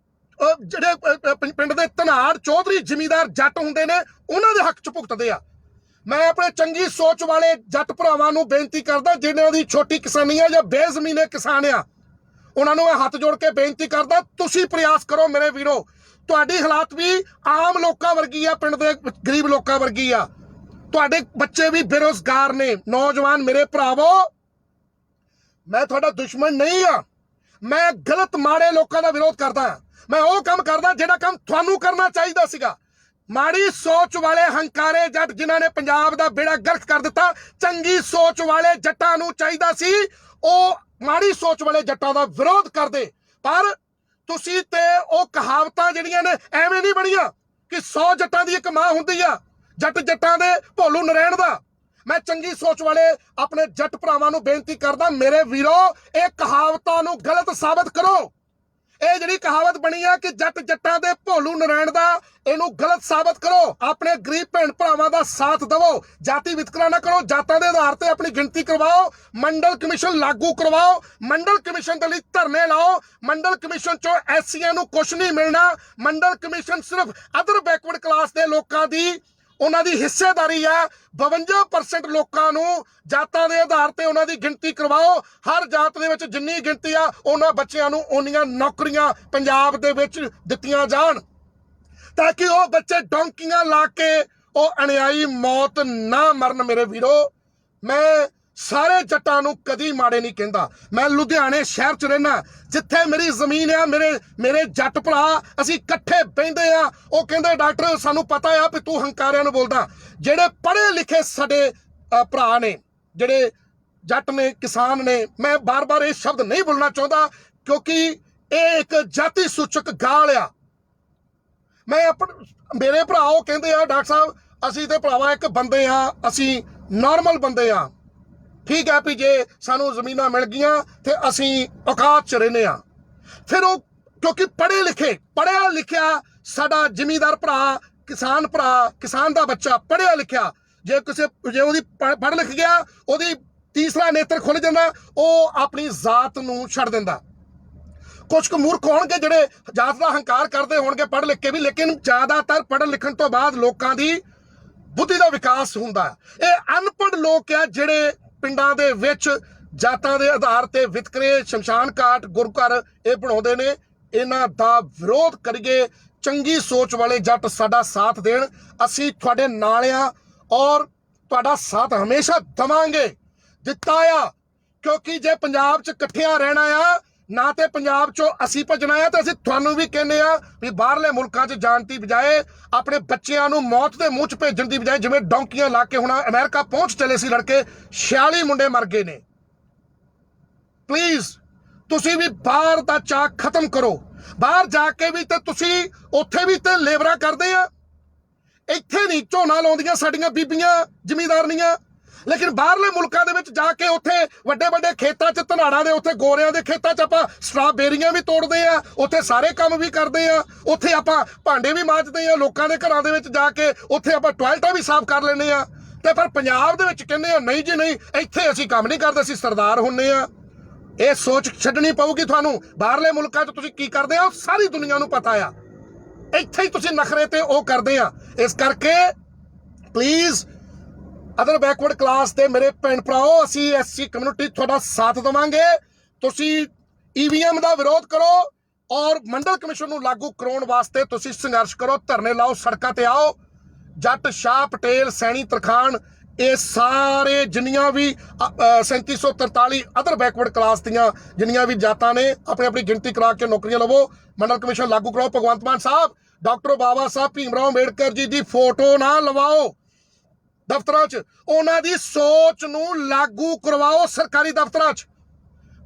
ਜਿਹੜੇ ਪਿੰਡ ਦੇ ਧਨਾੜ ਚੌਧਰੀ ਜ਼ਿਮੀਂਦਾਰ ਜੱਟ ਹੁੰਦੇ ਨੇ ਉਹਨਾਂ ਦੇ ਹੱਕ 'ਚ ਭੁਗਤਦੇ ਆ। ਮੈਂ ਆਪਣੇ ਚੰਗੀ ਸੋਚ ਵਾਲੇ ਜੱਟ ਭਰਾਵਾਂ ਨੂੰ ਬੇਨਤੀ ਕਰਦਾ, ਜਿਨ੍ਹਾਂ ਦੀ ਛੋਟੀ ਕਿਸਾਨੀ ਆ ਜਾਂ ਬੇਜ਼ਮੀਨੇ ਕਿਸਾਨ ਆ, ਉਹਨਾਂ ਨੂੰ ਮੈਂ ਹੱਥ ਜੋੜ ਕੇ ਬੇਨਤੀ ਕਰਦਾ, ਤੁਸੀਂ ਪ੍ਰਯਾਸ ਕਰੋ ਮੇਰੇ ਵੀਰੋ। ਤੁਹਾਡੀ ਹਾਲਾਤ ਵੀ ਆਮ ਲੋਕਾਂ ਵਰਗੀ ਆ, ਪਿੰਡ ਦੇ ਗਰੀਬ ਲੋਕਾਂ ਵਰਗੀ ਆ। ਤੁਹਾਡੇ ਬੱਚੇ ਵੀ ਬੇਰੁਜ਼ਗਾਰ ਨੇ। ਨੌਜਵਾਨ ਮੇਰੇ ਭਰਾਵੋ, ਮੈਂ ਤੁਹਾਡਾ ਦੁਸ਼ਮਣ ਨਹੀਂ ਆ। ਮੈਂ ਗਲਤ ਮਾੜੇ ਲੋਕਾਂ ਦਾ ਵਿਰੋਧ ਕਰਦਾ ਹਾਂ। ਮੈਂ ਉਹ ਕੰਮ ਕਰਦਾ ਜਿਹੜਾ ਕੰਮ ਤੁਹਾਨੂੰ ਕਰਨਾ ਚਾਹੀਦਾ ਸੀਗਾ। ਮਾੜੀ ਸੋਚ ਵਾਲੇ ਹੰਕਾਰੇ ਜੱਟ ਜਿਨ੍ਹਾਂ ਨੇ ਪੰਜਾਬ ਦਾ ਬੇੜਾ ਗਰਕ ਕਰ ਦਿੱਤਾ, ਚੰਗੀ ਸੋਚ ਵਾਲੇ ਜੱਟਾਂ ਨੂੰ ਚਾਹੀਦਾ ਸੀ ਉਹ ਮਾੜੀ ਸੋਚ ਵਾਲੇ ਜੱਟਾਂ ਦਾ ਵਿਰੋਧ ਕਰਦੇ। ਪਰ ਤੁਸੀਂ ਤੇ ਉਹ ਕਹਾਵਤਾਂ ਜਿਹੜੀਆਂ ਨੇ ਐਵੇਂ ਨਹੀਂ ਬਣੀਆਂ ਕਿ 100 ਜੱਟਾਂ ਦੀ ਇੱਕ ਮਾਂ ਹੁੰਦੀ ਆ, ਜੱਟ ਜੱਟਾਂ ਦੇ ਭੋਲੂ ਨਰੈਣ ਦਾ। ਮੈਂ ਚੰਗੀ ਸੋਚ ਵਾਲੇ ਆਪਣੇ ਜੱਟ ਭਰਾਵਾਂ ਨੂੰ ਬੇਨਤੀ ਕਰਦਾ, ਮੇਰੇ ਵੀਰੋ ਇਹ ਕਹਾਵਤਾਂ ਨੂੰ ਗਲਤ ਸਾਬਤ ਕਰੋ। ਇਹ ਜਿਹੜੀ ਕਹਾਵਤ ਬਣੀ ਆ ਕਿ ਜੱਟ ਜੱਟਾਂ ਦੇ ਭੋਲੂ ਨਰੈਣ ਦਾ, ਇਹਨੂੰ ਗਲਤ ਸਾਬਤ ਕਰੋ। ਆਪਣੇ ਗਰੀਬ ਭੈਣ ਭਰਾਵਾਂ ਦਾ ਸਾਥ ਦਵੋ, ਜਾਤੀ ਵਿਤਕਰਾ ਨਾ ਕਰੋ, ਜਾਤਾਂ ਦੇ ਆਧਾਰ ਤੇ ਆਪਣੀ ਗਿਣਤੀ ਕਰਵਾਓ, ਮੰਡਲ ਕਮਿਸ਼ਨ ਲਾਗੂ ਕਰਵਾਓ, ਮੰਡਲ ਕਮਿਸ਼ਨ ਦੇ ਲਈ ਧਰਨੇ ਲਾਓ। ਮੰਡਲ ਕਮਿਸ਼ਨ ਚੋਂ ਐਸਸੀਆਂ ਨੂੰ ਕੁਝ ਨਹੀਂ ਮਿਲਣਾ। ਮੰਡਲ ਕਮਿਸ਼ਨ ਸਿਰਫ ਅਦਰ ਬੈਕਵਰਡ ਕਲਾਸ ਦੇ ਲੋਕਾਂ ਦੀ ਉਹਨਾਂ ਦੀ ਹਿੱਸੇਦਾਰੀ ਆ। 52% ਲੋਕਾਂ ਨੂੰ ਜਾਤਾਂ ਦੇ ਆਧਾਰ ਤੇ ਉਹਨਾਂ ਦੀ ਗਿਣਤੀ ਕਰਵਾਓ। ਹਰ ਜਾਤ ਦੇ ਵਿੱਚ ਜਿੰਨੀ ਗਿਣਤੀ ਆ ਉਹਨਾਂ ਬੱਚਿਆਂ ਨੂੰ ਓਨੀਆਂ ਨੌਕਰੀਆਂ ਪੰਜਾਬ ਦੇ ਵਿੱਚ ਦਿੱਤੀਆਂ ਜਾਣ, ਤਾਂ ਕਿ ਉਹ ਬੱਚੇ ਡੌਂਕੀਆਂ ਲਾ ਕੇ ਉਹ ਅਣਿਆਈ ਮੌਤ ਨਾ ਮਰਨ। ਮੇਰੇ ਵੀਰੋ, ਮੈਂ ਸਾਰੇ ਜੱਟਾਂ ਨੂੰ ਕਦੀ ਮਾੜੇ ਨਹੀਂ ਕਹਿੰਦਾ। ਮੈਂ ਲੁਧਿਆਣੇ ਸ਼ਹਿਰ 'ਚ ਰਹਿਣਾ, ਜਿੱਥੇ ਮੇਰੀ ਜ਼ਮੀਨ ਆ, ਮੇਰੇ ਜੱਟ ਭਰਾ ਅਸੀਂ ਇਕੱਠੇ ਬਹਿੰਦੇ ਆ। ਉਹ ਕਹਿੰਦੇ ਡਾਕਟਰ ਸਾਨੂੰ ਪਤਾ ਆ ਵੀ ਤੂੰ ਹੰਕਾਰਿਆਂ ਨੂੰ ਬੋਲਦਾ। ਜਿਹੜੇ ਪੜ੍ਹੇ ਲਿਖੇ ਸਾਡੇ ਭਰਾ ਨੇ, ਜਿਹੜੇ ਜੱਟ ਨੇ, ਕਿਸਾਨ ਨੇ, ਮੈਂ ਬਾਰ-ਬਾਰ ਇਹ ਸ਼ਬਦ ਨਹੀਂ ਬੋਲਣਾ ਚਾਹੁੰਦਾ ਕਿਉਂਕਿ ਇਹ ਇੱਕ ਜਾਤੀ ਸੂਚਕ ਗਾਲ ਆ। ਮੈਂ ਮੇਰੇ ਭਰਾ ਉਹ ਕਹਿੰਦੇ ਆ ਡਾਕਟਰ ਸਾਹਿਬ ਅਸੀਂ ਤੇ ਭਰਾਵਾ ਇੱਕ ਬੰਦੇ ਆ, ਅਸੀਂ ਨਾਰਮਲ ਬੰਦੇ ਆ। ਠੀਕ ਹੈ ਵੀ ਜੇ ਸਾਨੂੰ ਜ਼ਮੀਨਾਂ ਮਿਲ ਗਈਆਂ ਤੇ ਅਸੀਂ ਔਕਾਤ 'ਚ ਰਹਿੰਦੇ ਆ। ਫਿਰ ਉਹ ਕਿਉਂਕਿ ਪੜ੍ਹਿਆ ਲਿਖਿਆ ਸਾਡਾ ਜ਼ਿਮੀਂਦਾਰ ਭਰਾ, ਕਿਸਾਨ ਦਾ ਬੱਚਾ ਪੜ੍ਹਿਆ ਲਿਖਿਆ, ਜੇ ਉਹਦੀ ਪੜ੍ਹ ਲਿਖ ਗਿਆ, ਉਹਦੀ ਤੀਸਰਾ ਨੇਤਰ ਖੁੱਲ ਜਾਂਦਾ, ਉਹ ਆਪਣੀ ਜ਼ਾਤ ਨੂੰ ਛੱਡ ਦਿੰਦਾ। ਕੁਝ ਕੁ ਮੂਰਖ ਹੋਣਗੇ ਜਿਹੜੇ ਜਾਤ ਦਾ ਹੰਕਾਰ ਕਰਦੇ ਹੋਣਗੇ ਪੜ੍ਹ ਲਿਖ ਕੇ ਵੀ, ਲੇਕਿਨ ਜ਼ਿਆਦਾਤਰ ਪੜ੍ਹਨ ਲਿਖਣ ਤੋਂ ਬਾਅਦ ਲੋਕਾਂ ਦੀ ਬੁੱਧੀ ਦਾ ਵਿਕਾਸ ਹੁੰਦਾ। ਇਹ ਅਨਪੜ੍ਹ ਲੋਕ ਆ ਜਿਹੜੇ ਪਿੰਡਾਂ ਦੇ ਵਿੱਚ ਜਾਤਾਂ ਦੇ ਆਧਾਰ ਤੇ ਵਿਤਕਰੇ, ਸ਼ਮਸ਼ਾਨ ਘਾਟ, ਗੁਰੂ ਘਰ ਇਹ ਬਣਾਉਂਦੇ ਨੇ। ਇਹਨਾਂ ਦਾ ਵਿਰੋਧ ਕਰੀਏ। ਚੰਗੀ ਸੋਚ ਵਾਲੇ ਜੱਟ ਸਾਡਾ ਸਾਥ ਦੇਣ, ਅਸੀਂ ਤੁਹਾਡੇ ਨਾਲ ਆ ਔਰ ਤੁਹਾਡਾ ਸਾਥ ਹਮੇਸ਼ਾ ਦੇਵਾਂਗੇ, ਦਿੱਤਾ ਆ। ਕਿਉਂਕਿ ਜੇ ਪੰਜਾਬ 'ਚ ਇਕੱਠਿਆਂ ਰਹਿਣਾ ਆ, ਨਾ ਤੇ ਪੰਜਾਬ 'ਚੋਂ ਅਸੀਂ ਭੱਜਣਾ ਆ, ਤੇ ਅਸੀਂ ਤੁਹਾਨੂੰ ਵੀ ਕਹਿੰਦੇ ਆ ਵੀ ਬਾਹਰਲੇ ਮੁਲਕਾਂ 'ਚ ਜਾਣ ਦੀ ਬਜਾਏ ਆਪਣੇ ਬੱਚਿਆਂ ਨੂੰ ਮੌਤ ਦੇ ਮੂੰਹ 'ਚ ਭੇਜਣ ਦੀ ਬਜਾਏ, ਜਿਵੇਂ ਡੌਂਕੀਆਂ ਲਾ ਕੇ ਹੁਣ ਅਮਰੀਕਾ ਪਹੁੰਚ ਚਲੇ ਸੀ ਲੜਕੇ, 46 ਮੁੰਡੇ ਮਰ ਗਏ ਨੇ। ਪਲੀਜ਼ ਤੁਸੀਂ ਵੀ ਬਾਹਰ ਦਾ ਚਾਅ ਖਤਮ ਕਰੋ। ਬਾਹਰ ਜਾ ਕੇ ਵੀ ਤੇ ਤੁਸੀਂ ਉੱਥੇ ਵੀ ਤੇ ਲੇਬਰਾਂ ਕਰਦੇ ਆ, ਇੱਥੇ ਨਹੀਂ ਝੋਨਾ ਲਾਉਂਦੀਆਂ ਸਾਡੀਆਂ ਬੀਬੀਆਂ ਜ਼ਿਮੀਂਦਾਰਨੀਆਂ, ਲੇਕਿਨ ਬਾਹਰਲੇ ਮੁਲਕਾਂ ਦੇ ਵਿੱਚ ਜਾ ਕੇ ਉੱਥੇ ਵੱਡੇ ਵੱਡੇ ਖੇਤਾਂ 'ਚ ਧਨਾੜਾਂ ਦੇ, ਉੱਥੇ ਗੋਰਿਆਂ ਦੇ ਖੇਤਾਂ 'ਚ ਆਪਾਂ ਸਟ੍ਰਾਬੇਰੀਆਂ ਵੀ ਤੋੜਦੇ ਆ, ਉੱਥੇ ਸਾਰੇ ਕੰਮ ਵੀ ਕਰਦੇ ਆ, ਉੱਥੇ ਆਪਾਂ ਭਾਂਡੇ ਵੀ ਮਾਂਜਦੇ ਆ, ਲੋਕਾਂ ਦੇ ਘਰਾਂ ਦੇ ਵਿੱਚ ਜਾ ਕੇ ਉੱਥੇ ਆਪਾਂ ਟਾਇਲਟਾਂ ਵੀ ਸਾਫ਼ ਕਰ ਲੈਂਦੇ ਆ। ਤੇ ਪਰ ਪੰਜਾਬ ਦੇ ਵਿੱਚ ਕਹਿੰਦੇ ਆ ਨਹੀਂ ਜੀ ਨਹੀਂ, ਇੱਥੇ ਅਸੀਂ ਕੰਮ ਨਹੀਂ ਕਰਦੇ, ਅਸੀਂ ਸਰਦਾਰ ਹੁੰਨੇ ਆ। ਇਹ ਸੋਚ ਛੱਡਣੀ ਪਊਗੀ ਤੁਹਾਨੂੰ। ਬਾਹਰਲੇ ਮੁਲਕਾਂ 'ਚ ਤੁਸੀਂ ਕੀ ਕਰਦੇ ਆ ਸਾਰੀ ਦੁਨੀਆ ਨੂੰ ਪਤਾ ਆ, ਇੱਥੇ ਹੀ ਤੁਸੀਂ ਨਖਰੇ ਤੇ ਉਹ ਕਰਦੇ ਆ। ਇਸ ਕਰਕੇ ਪਲੀਜ਼ ਅਦਰ ਬੈਕਵਰਡ ਕਲਾਸ ਦੇ ਮੇਰੇ ਭੈਣ ਭਰਾਓ, ਅਸੀਂ ਐਸਸੀ ਕਮਿਊਨਿਟੀ ਤੁਹਾਡਾ ਸਾਥ ਦੇਵਾਂਗੇ। ਤੁਸੀਂ ਈਵੀਐਮ ਦਾ ਵਿਰੋਧ ਕਰੋ ਔਰ ਮੰਡਲ ਕਮਿਸ਼ਨ ਨੂੰ ਲਾਗੂ ਕਰਾਉਣ ਵਾਸਤੇ ਤੁਸੀਂ ਸੰਘਰਸ਼ ਕਰੋ, ਧਰਨੇ ਲਾਓ, ਸੜਕਾਂ ਤੇ ਆਓ। ਜੱਟ, ਸ਼ਾਹ, ਪਟੇਲ, ਸੈਣੀ, ਤਰਖਾਣ, ਇਹ ਸਾਰੇ ਜਿੰਨੀਆਂ ਵੀ 3743 ਅਦਰ ਬੈਕਵਰਡ ਕਲਾਸ ਦੀਆਂ ਜਿੰਨੀਆਂ ਵੀ ਜਾਤਾਂ ਨੇ, ਆਪਣੀ ਆਪਣੀ ਗਿਣਤੀ ਕਰਾ ਕੇ ਨੌਕਰੀਆਂ ਲਵੋ, ਮੰਡਲ ਕਮਿਸ਼ਨ ਲਾਗੂ ਕਰਾਓ। ਭਗਵੰਤ ਮਾਨ ਸਾਹਿਬ डॉक्टर बाबा साहब भीमराव अंबेडकर जी की फोटो ना लवाओ दफ्तरां च, उन्हां दी सोच नूं लागू करवाओ सरकारी दफ्तरां च।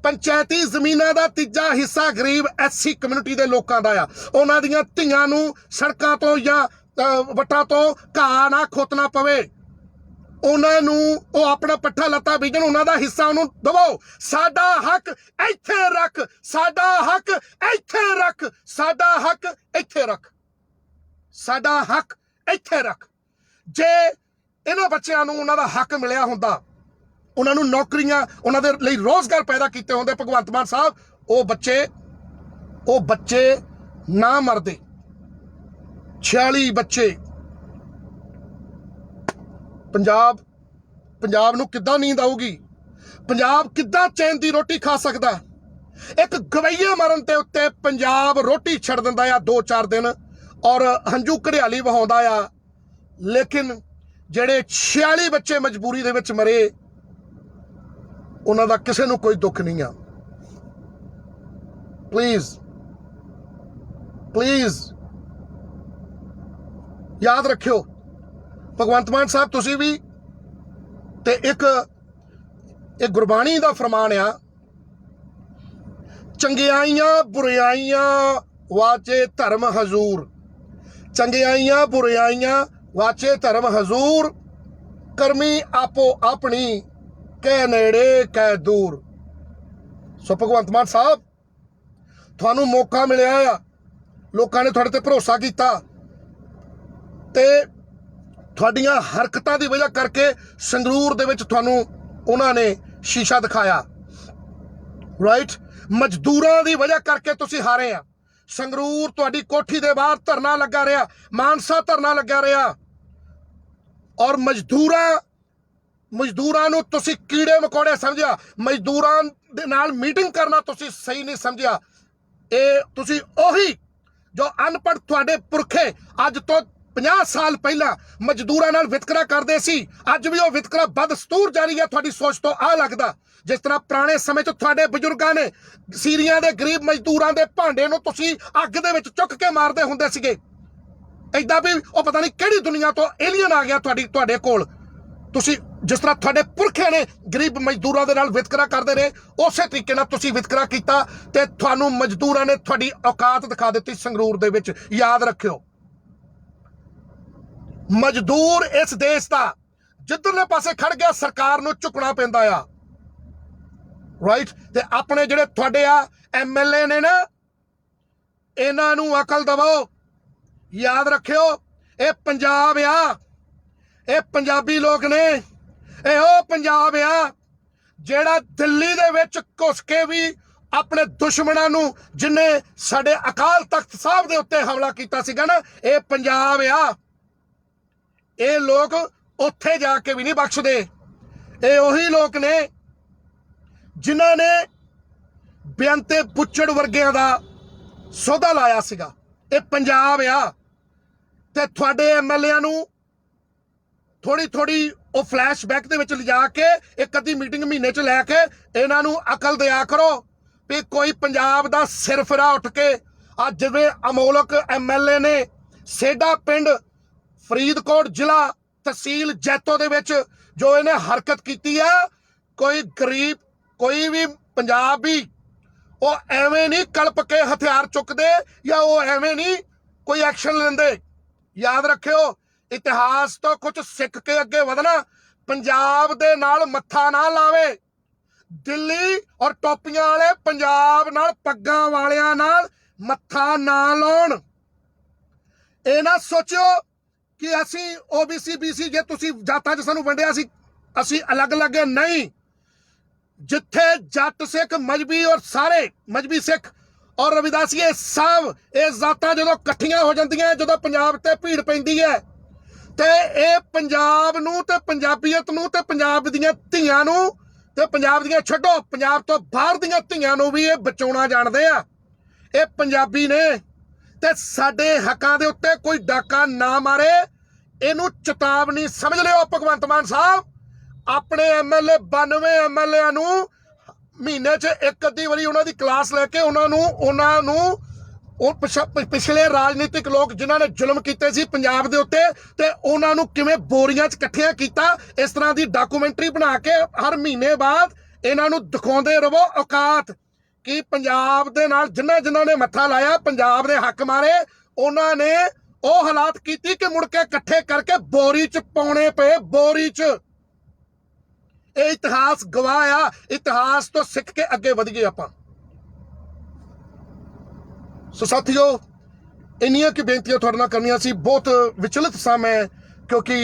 पंचायती ਜ਼ਮੀਨਾਂ ਦਾ ਤੀਜਾ ਹਿੱਸਾ ਗਰੀਬ ਐਸਸੀ ਕਮਿਊਨਿਟੀ ਦੇ ਲੋਕਾਂ ਦਾ ਆ। ਉਹਨਾਂ ਦੀਆਂ ਧੀਆਂ ਨੂੰ ਸੜਕਾਂ ਤੋਂ ਜਾਂ ਵੱਟਾਂ ਤੋਂ ਘਾਹ ਨਾ ਖੋਤਣਾ ਪਵੇ, ਉਹਨਾਂ ਨੂੰ ਉਹ ਆਪਣਾ ਪੱਠਾ ਲੱਤਾ ਬੀਜਣ, ਉਹਨਾਂ ਦਾ ਹਿੱਸਾ ਉਹਨੂੰ ਦਵੋ। ਸਾਡਾ ਹੱਕ ਇੱਥੇ ਰੱਖ, ਸਾਡਾ ਹੱਕ ਇੱਥੇ ਰੱਖ, ਸਾਡਾ ਹੱਕ ਇੱਥੇ ਰੱਖ, ਸਾਡਾ ਹੱਕ ਇੱਥੇ ਰੱਖ। ਜੇ ਇਹਨਾਂ ਬੱਚਿਆਂ ਨੂੰ ਉਹਨਾਂ ਦਾ ਹੱਕ ਮਿਲਿਆ ਹੁੰਦਾ, ਉਹਨਾਂ ਨੂੰ ਨੌਕਰੀਆਂ, ਉਹਨਾਂ ਦੇ ਲਈ ਰੋਜ਼ਗਾਰ ਪੈਦਾ ਕੀਤੇ ਹੁੰਦੇ ਭਗਵੰਤ ਮਾਨ ਸਾਹਿਬ, ਉਹ ਬੱਚੇ ਨਾ ਮਰਦੇ। 46 ਬੱਚੇ। ਪੰਜਾਬ ਨੂੰ ਕਿੱਦਾਂ ਨੀਂਦ ਆਊਗੀ? ਪੰਜਾਬ ਕਿੱਦਾਂ ਚੈਨ ਦੀ ਰੋਟੀ ਖਾ ਸਕਦਾ? ਇੱਕ ਗਵਈਏ ਮਰਨ ਤੇ ਉੱਤੇ ਪੰਜਾਬ ਰੋਟੀ ਛੱਡ ਦਿੰਦਾ ਆ 2-4 ਦਿਨ ਔਰ ਹੰਝੂ ਘੜਿਆਲੀ ਵਹਾਉਂਦਾ ਆ, ਲੇਕਿਨ ਜਿਹੜੇ 46 ਬੱਚੇ ਮਜਬੂਰੀ ਦੇ ਵਿੱਚ ਮਰੇ, ਉਹਨਾਂ ਦਾ ਕਿਸੇ ਨੂੰ ਕੋਈ ਦੁੱਖ ਨਹੀਂ ਆ। ਪਲੀਜ਼ ਯਾਦ ਰੱਖਿਓ, ਭਗਵੰਤ ਮਾਨ ਸਾਹਿਬ ਤੁਸੀਂ ਵੀ, ਤੇ ਇੱਕ ਗੁਰਬਾਣੀ ਦਾ ਫਰਮਾਨ ਆ, ਚੰਗਿਆਈਆਂ ਬੁਰਿਆਈਆਂ ਵਾਚੇ ਧਰਮ ਹਜ਼ੂਰ, ਚੰਗਿਆਈਆਂ ਬੁਰਿਆਈਆਂ ਵਾਚੇ ਧਰਮ ਹਜ਼ੂਰ, ਕਰਮੀ ਆਪੋ ਆਪਣੀ ਕਹਿ ਨੇੜੇ ਕਹਿ ਦੂਰ। ਸੋ ਭਗਵੰਤ ਮਾਨ ਸਾਹਿਬ, ਤੁਹਾਨੂੰ ਮੌਕਾ ਮਿਲਿਆ ਆ, ਲੋਕਾਂ ਨੇ ਤੁਹਾਡੇ ਤੇ ਭਰੋਸਾ ਕੀਤਾ ਤੇ ਤੁਹਾਡੀਆਂ ਹਰਕਤਾਂ ਦੀ ਵਜ੍ਹਾ ਕਰਕੇ ਸੰਗਰੂਰ ਦੇ ਵਿੱਚ ਤੁਹਾਨੂੰ ਉਹਨਾਂ ਨੇ ਸ਼ੀਸ਼ਾ ਦਿਖਾਇਆ, ਰਾਈਟ। ਮਜ਼ਦੂਰਾਂ ਦੀ ਵਜ੍ਹਾ ਕਰਕੇ ਤੁਸੀਂ ਹਾਰੇ ਆ। ਸੰਗਰੂਰ ਤੁਹਾਡੀ ਕੋਠੀ ਦੇ ਬਾਹਰ ਧਰਨਾ ਲੱਗਾ ਰਿਹਾ, ਮਾਨਸਾ ਧਰਨਾ ਲੱਗਾ ਰਿਹਾ, ਔਰ ਮਜ਼ਦੂਰਾਂ ਨੂੰ ਤੁਸੀਂ ਕੀੜੇ ਮਕੌੜੇ ਸਮਝਿਆ, ਮਜ਼ਦੂਰਾਂ ਦੇ ਨਾਲ ਮੀਟਿੰਗ ਕਰਨਾ ਤੁਸੀਂ ਸਹੀ ਨਹੀਂ ਸਮਝਿਆ। ਇਹ ਤੁਸੀਂ ਉਹੀ ਜੋ ਅਨਪੜ੍ਹ ਤੁਹਾਡੇ ਪੁਰਖੇ ਅੱਜ ਤੋਂ 50 ਸਾਲ ਪਹਿਲਾਂ ਮਜ਼ਦੂਰਾਂ ਨਾਲ ਵਿਤਕਰਾ ਕਰਦੇ ਸੀ, ਅੱਜ ਵੀ ਉਹ ਵਿਤਕਰਾ ਬਦਸਤੂਰ ਜਾਰੀ ਹੈ ਤੁਹਾਡੀ ਸੋਚ ਤੋਂ। ਆ ਲੱਗਦਾ ਜਿਸ ਤਰ੍ਹਾਂ ਪੁਰਾਣੇ ਸਮੇਂ 'ਚ ਤੁਹਾਡੇ ਬਜ਼ੁਰਗਾਂ ਨੇ ਸੀਰੀਆਂ ਦੇ ਗਰੀਬ ਮਜ਼ਦੂਰਾਂ ਦੇ ਭਾਂਡੇ ਨੂੰ ਤੁਸੀਂ ਅੱਗ ਦੇ ਵਿੱਚ ਚੁੱਕ ਕੇ ਮਾਰਦੇ ਹੁੰਦੇ ਸੀਗੇ, ਏਦਾਂ ਵੀ ਉਹ ਪਤਾ ਨਹੀਂ ਕਿਹੜੀ ਦੁਨੀਆ ਤੋਂ ਏਲੀਅਨ ਆ ਗਿਆ ਤੁਹਾਡੇ ਕੋਲ। ਤੁਸੀਂ ਜਿਸ ਤਰ੍ਹਾਂ ਤੁਹਾਡੇ ਪੁਰਖਿਆਂ ਨੇ ਗਰੀਬ ਮਜ਼ਦੂਰਾਂ ਦੇ ਨਾਲ ਵਿਤਕਰਾ ਕਰਦੇ ਰਹੇ, ਉਸੇ ਤਰੀਕੇ ਨਾਲ ਤੁਸੀਂ ਵਿਤਕਰਾ ਕੀਤਾ ਤੇ ਤੁਹਾਨੂੰ ਮਜ਼ਦੂਰਾਂ ਨੇ ਤੁਹਾਡੀ ਔਕਾਤ ਦਿਖਾ ਦਿੱਤੀ ਸੰਗਰੂਰ ਦੇ ਵਿੱਚ। ਯਾਦ ਰੱਖਿਓ, ਮਜ਼ਦੂਰ ਇਸ ਦੇਸ਼ ਦਾ ਜਿੱਧਰਲੇ ਪਾਸੇ ਖੜ ਗਿਆ ਸਰਕਾਰ ਨੂੰ ਝੁਕਣਾ ਪੈਂਦਾ ਆ, ਰਾਈਟ। ਤੇ ਆਪਣੇ ਜਿਹੜੇ ਤੁਹਾਡੇ ਆ MLA ਨੇ ਨਾ, ਇਹਨਾਂ ਨੂੰ ਅਕਲ ਦਵੋ। ਯਾਦ ਰੱਖਿਓ, ਇਹ ਪੰਜਾਬ ਆ, ਇਹ ਪੰਜਾਬੀ ਲੋਕ ਨੇ, ਇਹ ਉਹ ਪੰਜਾਬ ਆ ਜਿਹੜਾ ਦਿੱਲੀ ਦੇ ਵਿੱਚ ਘੁਸ ਕੇ ਵੀ ਆਪਣੇ ਦੁਸ਼ਮਣਾਂ ਨੂੰ, ਜਿਨੇ ਸਾਡੇ ਅਕਾਲ ਤਖਤ ਸਾਹਿਬ ਦੇ ਉੱਤੇ ਹਮਲਾ ਕੀਤਾ ਸੀਗਾ ਨਾ, ਇਹ ਪੰਜਾਬ ਆ। ਇਹ ਲੋਕ ਉੱਥੇ ਜਾ ਕੇ ਵੀ ਨਹੀਂ ਬਖਸ਼ਦੇ। ਇਹ ਉਹੀ ਲੋਕ ਨੇ ਜਿਨ੍ਹਾਂ ਨੇ ਬੇਅੰਤੇ ਬੁੱਚੜ ਵਰਗਿਆਂ ਦਾ ਸੌਦਾ ਲਾਇਆ ਸੀਗਾ। ਇਹ ਪੰਜਾਬ ਆ। ਤੇ ਤੁਹਾਡੇ MLA ਨੂੰ ਥੋੜੀ ਉਹ ਫਲੈਸ਼ਬੈਕ ਦੇ ਵਿੱਚ ਲਿਜਾ ਕੇ ਇੱਕ ਅੱਧੀ ਮੀਟਿੰਗ ਮਹੀਨੇ 'ਚ ਲੈ ਕੇ ਇਹਨਾਂ ਨੂੰ ਅਕਲ ਦਿਆ ਕਰੋ ਵੀ ਕੋਈ ਪੰਜਾਬ ਦਾ ਸਿਰ ਫਿਰਾ ਉੱਠ ਕੇ, ਅੱਜ ਜਿਵੇਂ ਅਮੋਲਕ MLA ਨੇ ਸੇਡਾ ਪਿੰਡ ਫਰੀਦਕੋਟ ਜ਼ਿਲ੍ਹਾ ਤਹਿਸੀਲ ਜੈਤੋ ਦੇ ਵਿੱਚ ਜੋ ਇਹਨੇ ਹਰਕਤ ਕੀਤੀ ਆ, ਕੋਈ ਗਰੀਬ, ਕੋਈ ਵੀ ਪੰਜਾਬੀ ਉਹ ਐਵੇਂ ਨਹੀਂ ਕਲਪ ਕੇ ਹਥਿਆਰ ਚੁੱਕਦੇ ਜਾਂ ਉਹ ਐਵੇਂ ਨਹੀਂ ਕੋਈ ਐਕਸ਼ਨ ਲੈਂਦੇ। ਯਾਦ ਰੱਖਿਓ, ਇਤਿਹਾਸ ਤੋਂ ਕੁਝ ਸਿੱਖ ਕੇ ਅੱਗੇ ਵਧਣਾ। ਪੰਜਾਬ ਦੇ ਨਾਲ ਮੱਥਾ ਨਾ ਲਾਵੇ। ਦਿੱਲੀ ਔਰ ਟੋਪੀਆਂ ਵਾਲੇ ਪੰਜਾਬ ਨਾਲ, ਪੱਗਾਂ ਵਾਲਿਆਂ ਨਾਲ ਮੱਥਾ ਨਾ ਲਾਉਣ। ਇਹ ਨਾ ਸੋਚਿਓ ਕਿ ਅਸੀਂ OBC BC ਜੇ ਤੁਸੀਂ ਜਾਤਾਂ 'ਚ ਸਾਨੂੰ ਵੰਡਿਆ ਸੀ, ਅਸੀਂ ਅਲੱਗ-ਅਲੱਗ ਨਹੀਂ। ਜਿੱਥੇ ਜੱਟ ਸਿੱਖ ਮਜ਼੍ਹਬੀ ਔਰ ਸਾਰੇ ਮਜ਼੍ਹਬੀ ਸਿੱਖ ਔਰ ਰਵਿਦਾਸੀਏ ਸਭ ਇਹ ਜ਼ਾਤਾਂ ਜਦੋਂ ਇਕੱਠੀਆਂ ਹੋ ਜਾਂਦੀਆਂ, ਜਦੋਂ ਪੰਜਾਬ ਤੇ ਭੀੜ ਪੈਂਦੀ ਹੈ ਤੇ ਇਹ ਪੰਜਾਬ ਨੂੰ ਤੇ ਪੰਜਾਬੀਅਤ ਨੂੰ ਤੇ ਪੰਜਾਬ ਦੀਆਂ ਧੀਆਂ ਨੂੰ ਤੇ ਪੰਜਾਬ ਦੀਆਂ ਛੱਡੋ, ਪੰਜਾਬ ਤੋਂ ਬਾਹਰ ਦੀਆਂ ਧੀਆਂ ਨੂੰ ਵੀ ਇਹ ਬਚਾਉਣਾ ਜਾਣਦੇ ਆ। ਇਹ ਪੰਜਾਬੀ ਨੇ ਤੇ ਸਾਡੇ ਹੱਕਾਂ ਦੇ ਉੱਤੇ ਕੋਈ ਡਾਕਾ ਨਾ ਮਾਰੇ, ਇਹਨੂੰ ਚੇਤਾਵਨੀ ਸਮਝ ਲਿਓ। ਭਗਵੰਤ ਮਾਨ ਸਾਹਿਬ ਆਪਣੇ MLA 92 MLA ਨੂੰ ਮਹੀਨੇ 'ਚ ਇੱਕ ਅੱਧੀ ਵਾਰੀ ਉਹਨਾਂ ਦੀ ਕਲਾਸ ਲੈ ਕੇ ਉਹਨਾਂ ਨੂੰ पिछले राजनीतिक लोग जिन्होंने जुल्म किए सी पंजाब के उत्ते ते उन्हां नूं किवें बोरियां च इकट्ठियां कीता। इस तरह की डॉक्यूमेंटरी बना के हर महीने बाद इन्हां नूं दिखाउंदे रवो औकात कि पंजाब दे नाल जिन्हां ने मत्था लाया पंजाब दे हक मारे उन्होंने वो हालात कीती कि मुड़ के इकट्ठे करके बोरी च पाउणे पे बोरी च। ये इतिहास गवाह आ, इतिहास तो सिख के अगे वध गए आपां। सो साथियों इन्नियां की बेनतियां तुहाडे नाल करनियां सी। बहुत विचलित सा मैं क्योंकि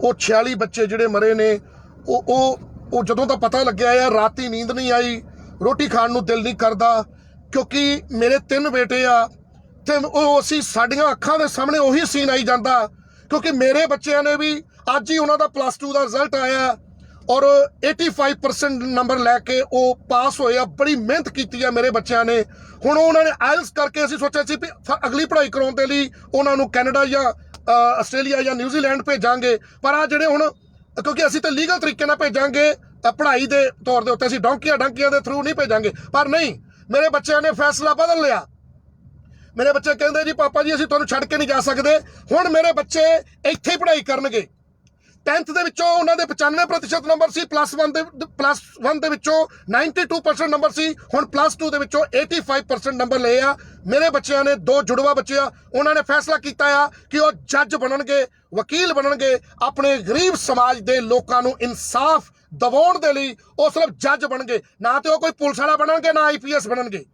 वो 46 बच्चे जिहड़े मरे ने वो जदों दा पता लग्या यार राती नींद नहीं आई, रोटी खाण नूं दिल नहीं करदा क्योंकि मेरे 3 बेटे आ ते असीं साडीआं अखां दे सामने उही सीन आई जांदा क्योंकि मेरे बच्चों ने भी अज ही उन्हां दा +2 का रिजल्ट आया और 85% नंबर लैके वो पास होए। बड़ी मेहनत की है मेरे बच्चों ने। हुण उन्होंने आइल्स करके असीं सोचा सी भी अगली पढ़ाई कराउण दे लई उन्होंने कैनेडा या आस्ट्रेलिया या न्यूजीलैंड भेजांगे, पर आ जिहड़े हुण क्योंकि असीं तो लीगल तरीके नाल भेजांगे पढ़ाई के तौर के उत्ते, असीं डोंकियां के थ्रू नहीं भेजांगे। पर नहीं, मेरे बच्चों ने फैसला बदल लिया। मेरे बच्चे कहते जी पापा जी असीं तुहानूं छड्ड के नहीं जा सकते। हुण मेरे बच्चे इत्थे ही पढ़ाई करनगे। 10th ਦੇ ਵਿੱਚੋਂ ਉਹਨਾਂ ਦੇ 95% ਨੰਬਰ ਸੀ, +1 ਦੇ ਵਿੱਚੋਂ 92% ਨੰਬਰ ਸੀ, ਹੁਣ +2 ਦੇ ਵਿੱਚੋਂ 85% ਨੰਬਰ ਲਏ ਆ। ਮੇਰੇ ਬੱਚਿਆਂ ਨੇ 2 ਜੁੜਵਾ ਬੱਚੇ ਆ, ਉਹਨਾਂ ਨੇ ਫੈਸਲਾ ਕੀਤਾ ਆ ਕਿ ਉਹ ਜੱਜ ਬਣਨਗੇ, ਵਕੀਲ ਬਣਨਗੇ, ਆਪਣੇ ਗਰੀਬ ਸਮਾਜ ਦੇ ਲੋਕਾਂ ਨੂੰ ਇਨਸਾਫ ਦਿਵਾਉਣ ਦੇ ਲਈ ਉਹ ਸਿਰਫ ਜੱਜ ਬਣਨਗੇ, ਨਾ ਤੇ ਉਹ ਕੋਈ ਪੁਲਿਸ ਵਾਲਾ ਬਣਨਗੇ ਨਾ IPS ਬਣਨਗੇ।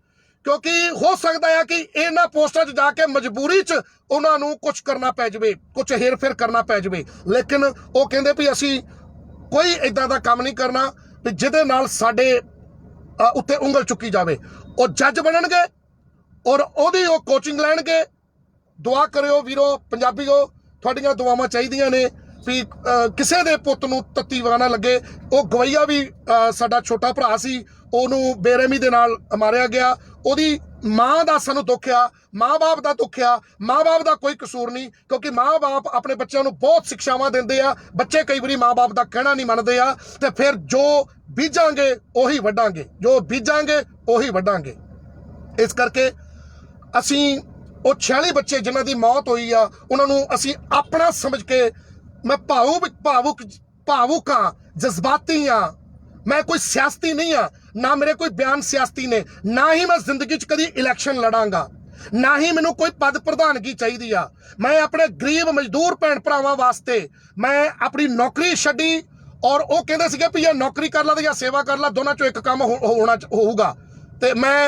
क्योंकि हो सकता है कि इन्हां पोस्टां 'च जाके मजबूरी च उन्हां नूं कुछ करना पै जावे, कुछ हेर फेर करना पै जावे, लेकिन वो कहंदे भी असीं कोई इदां दा काम नहीं करना भी जिहदे नाल साडे उत्ते उंगल चुकी जावे। वो जज बनणगे और ओहदी वो कोचिंग लैणगे। दुआ करियो वीरो पंजाबीओ, तुहाडीआं दुआवां चाहीदियां ने भी किसी दे पुੱਤ ਨੂੰ तत्ती वा ना लगे। वो गवैया भी साडा छोटा भरा सी, ਉਹਨੂੰ ਬੇਰਹਿਮੀ ਦੇ ਨਾਲ ਮਾਰਿਆ ਗਿਆ। ਉਹਦੀ ਮਾਂ ਦਾ ਸਾਨੂੰ ਦੁੱਖ ਆ, ਮਾਂ-ਬਾਪ ਦਾ ਦੁੱਖ ਆ। ਮਾਂ-ਬਾਪ ਦਾ ਕੋਈ ਕਸੂਰ ਨਹੀਂ ਕਿਉਂਕਿ ਮਾਂ-ਬਾਪ ਆਪਣੇ ਬੱਚਿਆਂ ਨੂੰ ਬਹੁਤ ਸਿੱਖਿਆਵਾਂ ਦਿੰਦੇ ਆ। ਬੱਚੇ ਕਈ ਵਾਰੀ ਮਾਂ-ਬਾਪ ਦਾ ਕਹਿਣਾ ਨਹੀਂ ਮੰਨਦੇ ਆ ਤੇ ਫਿਰ ਜੋ ਬੀਜਾਂਗੇ ਉਹੀ ਵੱਢਾਂਗੇ, ਜੋ ਬੀਜਾਂਗੇ ਉਹੀ ਵੱਢਾਂਗੇ। ਇਸ ਕਰਕੇ ਅਸੀਂ ਉਹ 46 ਬੱਚੇ ਜਿਨ੍ਹਾਂ ਦੀ ਮੌਤ ਹੋਈ ਆ ਉਹਨਾਂ ਨੂੰ ਅਸੀਂ ਆਪਣਾ ਸਮਝ ਕੇ, मैं भावुक हाँ, जज्बाती हाँ, मैं कोई सियासती नहीं हाँ, ना मेरे कोई बयान सियासती ने, ना ही मैं जिंदगी च कभी इलैक्शन लड़ांगा, ना ही मैनू कोई पद प्रधानगी चाहिए आ। मैं अपने गरीब मजदूर भैन भरावां वास्ते मैं अपनी नौकरी छड्डी और वो कहते सीगे भी या नौकरी कर ला या सेवा कर ला, दोनों चों एक काम होगा ते मैं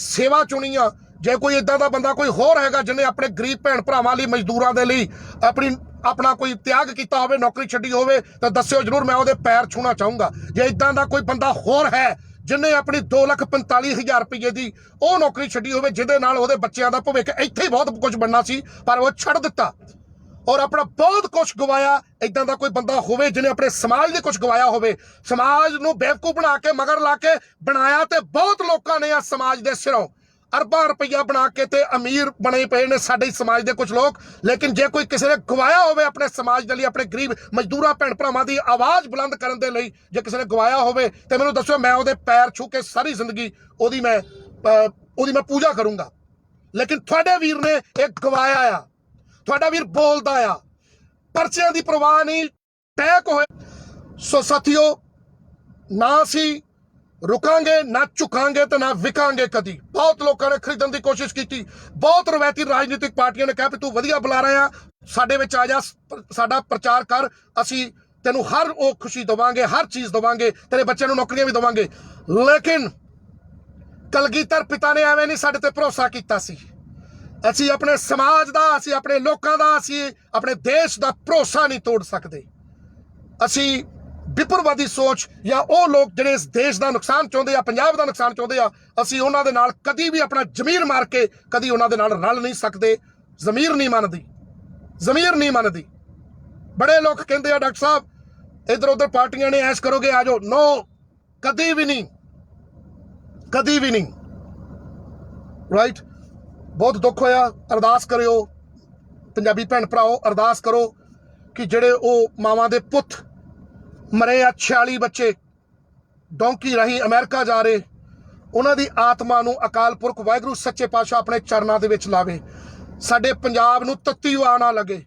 सेवा चुनी आ। जे कोई इदां दा बंदा कोई होर हैगा जिन्हें अपने गरीब भैन भरावां लई मजदूरां दे लई अपना कोई त्याग किया होवे, नौकरी छड्डी होवे तो दस्सिओ जरूर, मैं उहदे पैर छूना चाहूँगा। जे इदां दा कोई बंदा होर है जिन्हें अपनी 2,45,000 रुपये की वो नौकरी छड्डी होवे जिहदे नाल उहदे बच्चों का भविख इत्थे ही बहुत कुछ बनना सी पर वो छड्ड दिता और अपना बहुत कुछ गवाया। इदां दा कोई बंदा होवे जिन्हें अपने समाज दे कुछ गवाया होवे, समाज नूं बेवकूफ बना के मगर ला के बनाया ते बहुत लोगों ने आ समाज दे सिरों अरबां रुपया बना के ते अमीर बने पे ने साडे समाज के कुछ लोग। लेकिन जे कोई किसी ने गवाया होवे अपने समाज के लिए, अपने गरीब मजदूरां भैन भरावां दी आवाज़ बुलंद करन दे लई जे किसी ने गवाया होवे ते मैनूं दस्सिओ, मैं उहदे पैर छू के सारी जिंदगी ओहदी मैं पूजा करूँगा। लेकिन तुहाडे वीर ने एक गवाया आ, तुहाडा वीर बोलदा आ, परचियां दी परवाह नहीं, टैक होए। सो साथियों, ना असीं रुकांगे ना झुकांगे तो ना विकांगे कदी। बहुत लोगों ने खरीदने की कोशिश की, बहुत रवायती राजनीतिक पार्टियों ने कहा भी तू वधिया बुला रहा साडे विच आ जा, साडा प्रचार कर, असी तेनू हर वो खुशी देवांगे, हर चीज़ देवांगे, तेरे बच्चों नूं नौकरियां भी देवांगे। लेकिन कलगीधर पिता ने एवें नहीं साडे ते भरोसा कीता सी। असी अपने समाज का, असी अपने लोगों का, असी अपने देश का भरोसा नहीं तोड़ सकते। असी विपुलवादी सोच या वो लोग जिहड़े इस देश का नुकसान चाहते हैं, पंजाब का नुकसान चाहते हैं, असी उन्हां दे नाल कदी भी अपना जमीर मार के कदी उन्हां दे नाल रल नहीं सकते। जमीर नहीं मनदी, जमीर नहीं मनदी। बड़े लोग कहते हैं डॉक्टर साहब इधर उधर पार्टियां ने ऐश करोगे आ जाओ, नो, कदी भी नहीं, कदी भी नहीं। राइट, बहुत दुख होया। अरदास करियो पंजाबी भैन भराओ, अरदास करो कि जिहड़े वो मावां दे पुत्त मरे आ, 46 बच्चे डोंकी राही अमेरिका जा रहे, ਉਹਨਾਂ ਦੀ ਆਤਮਾ ਨੂੰ ਅਕਾਲ ਪੁਰਖ ਵਾਹਿਗੁਰੂ ਸੱਚੇ ਪਾਤਸ਼ਾਹ ਆਪਣੇ ਚਰਨਾਂ ਦੇ ਵਿੱਚ ਲਾਵੇ। ਸਾਡੇ ਪੰਜਾਬ ਨੂੰ ਤੱਤੀ ਵਾਹ ਨਾ ਲੱਗੇ,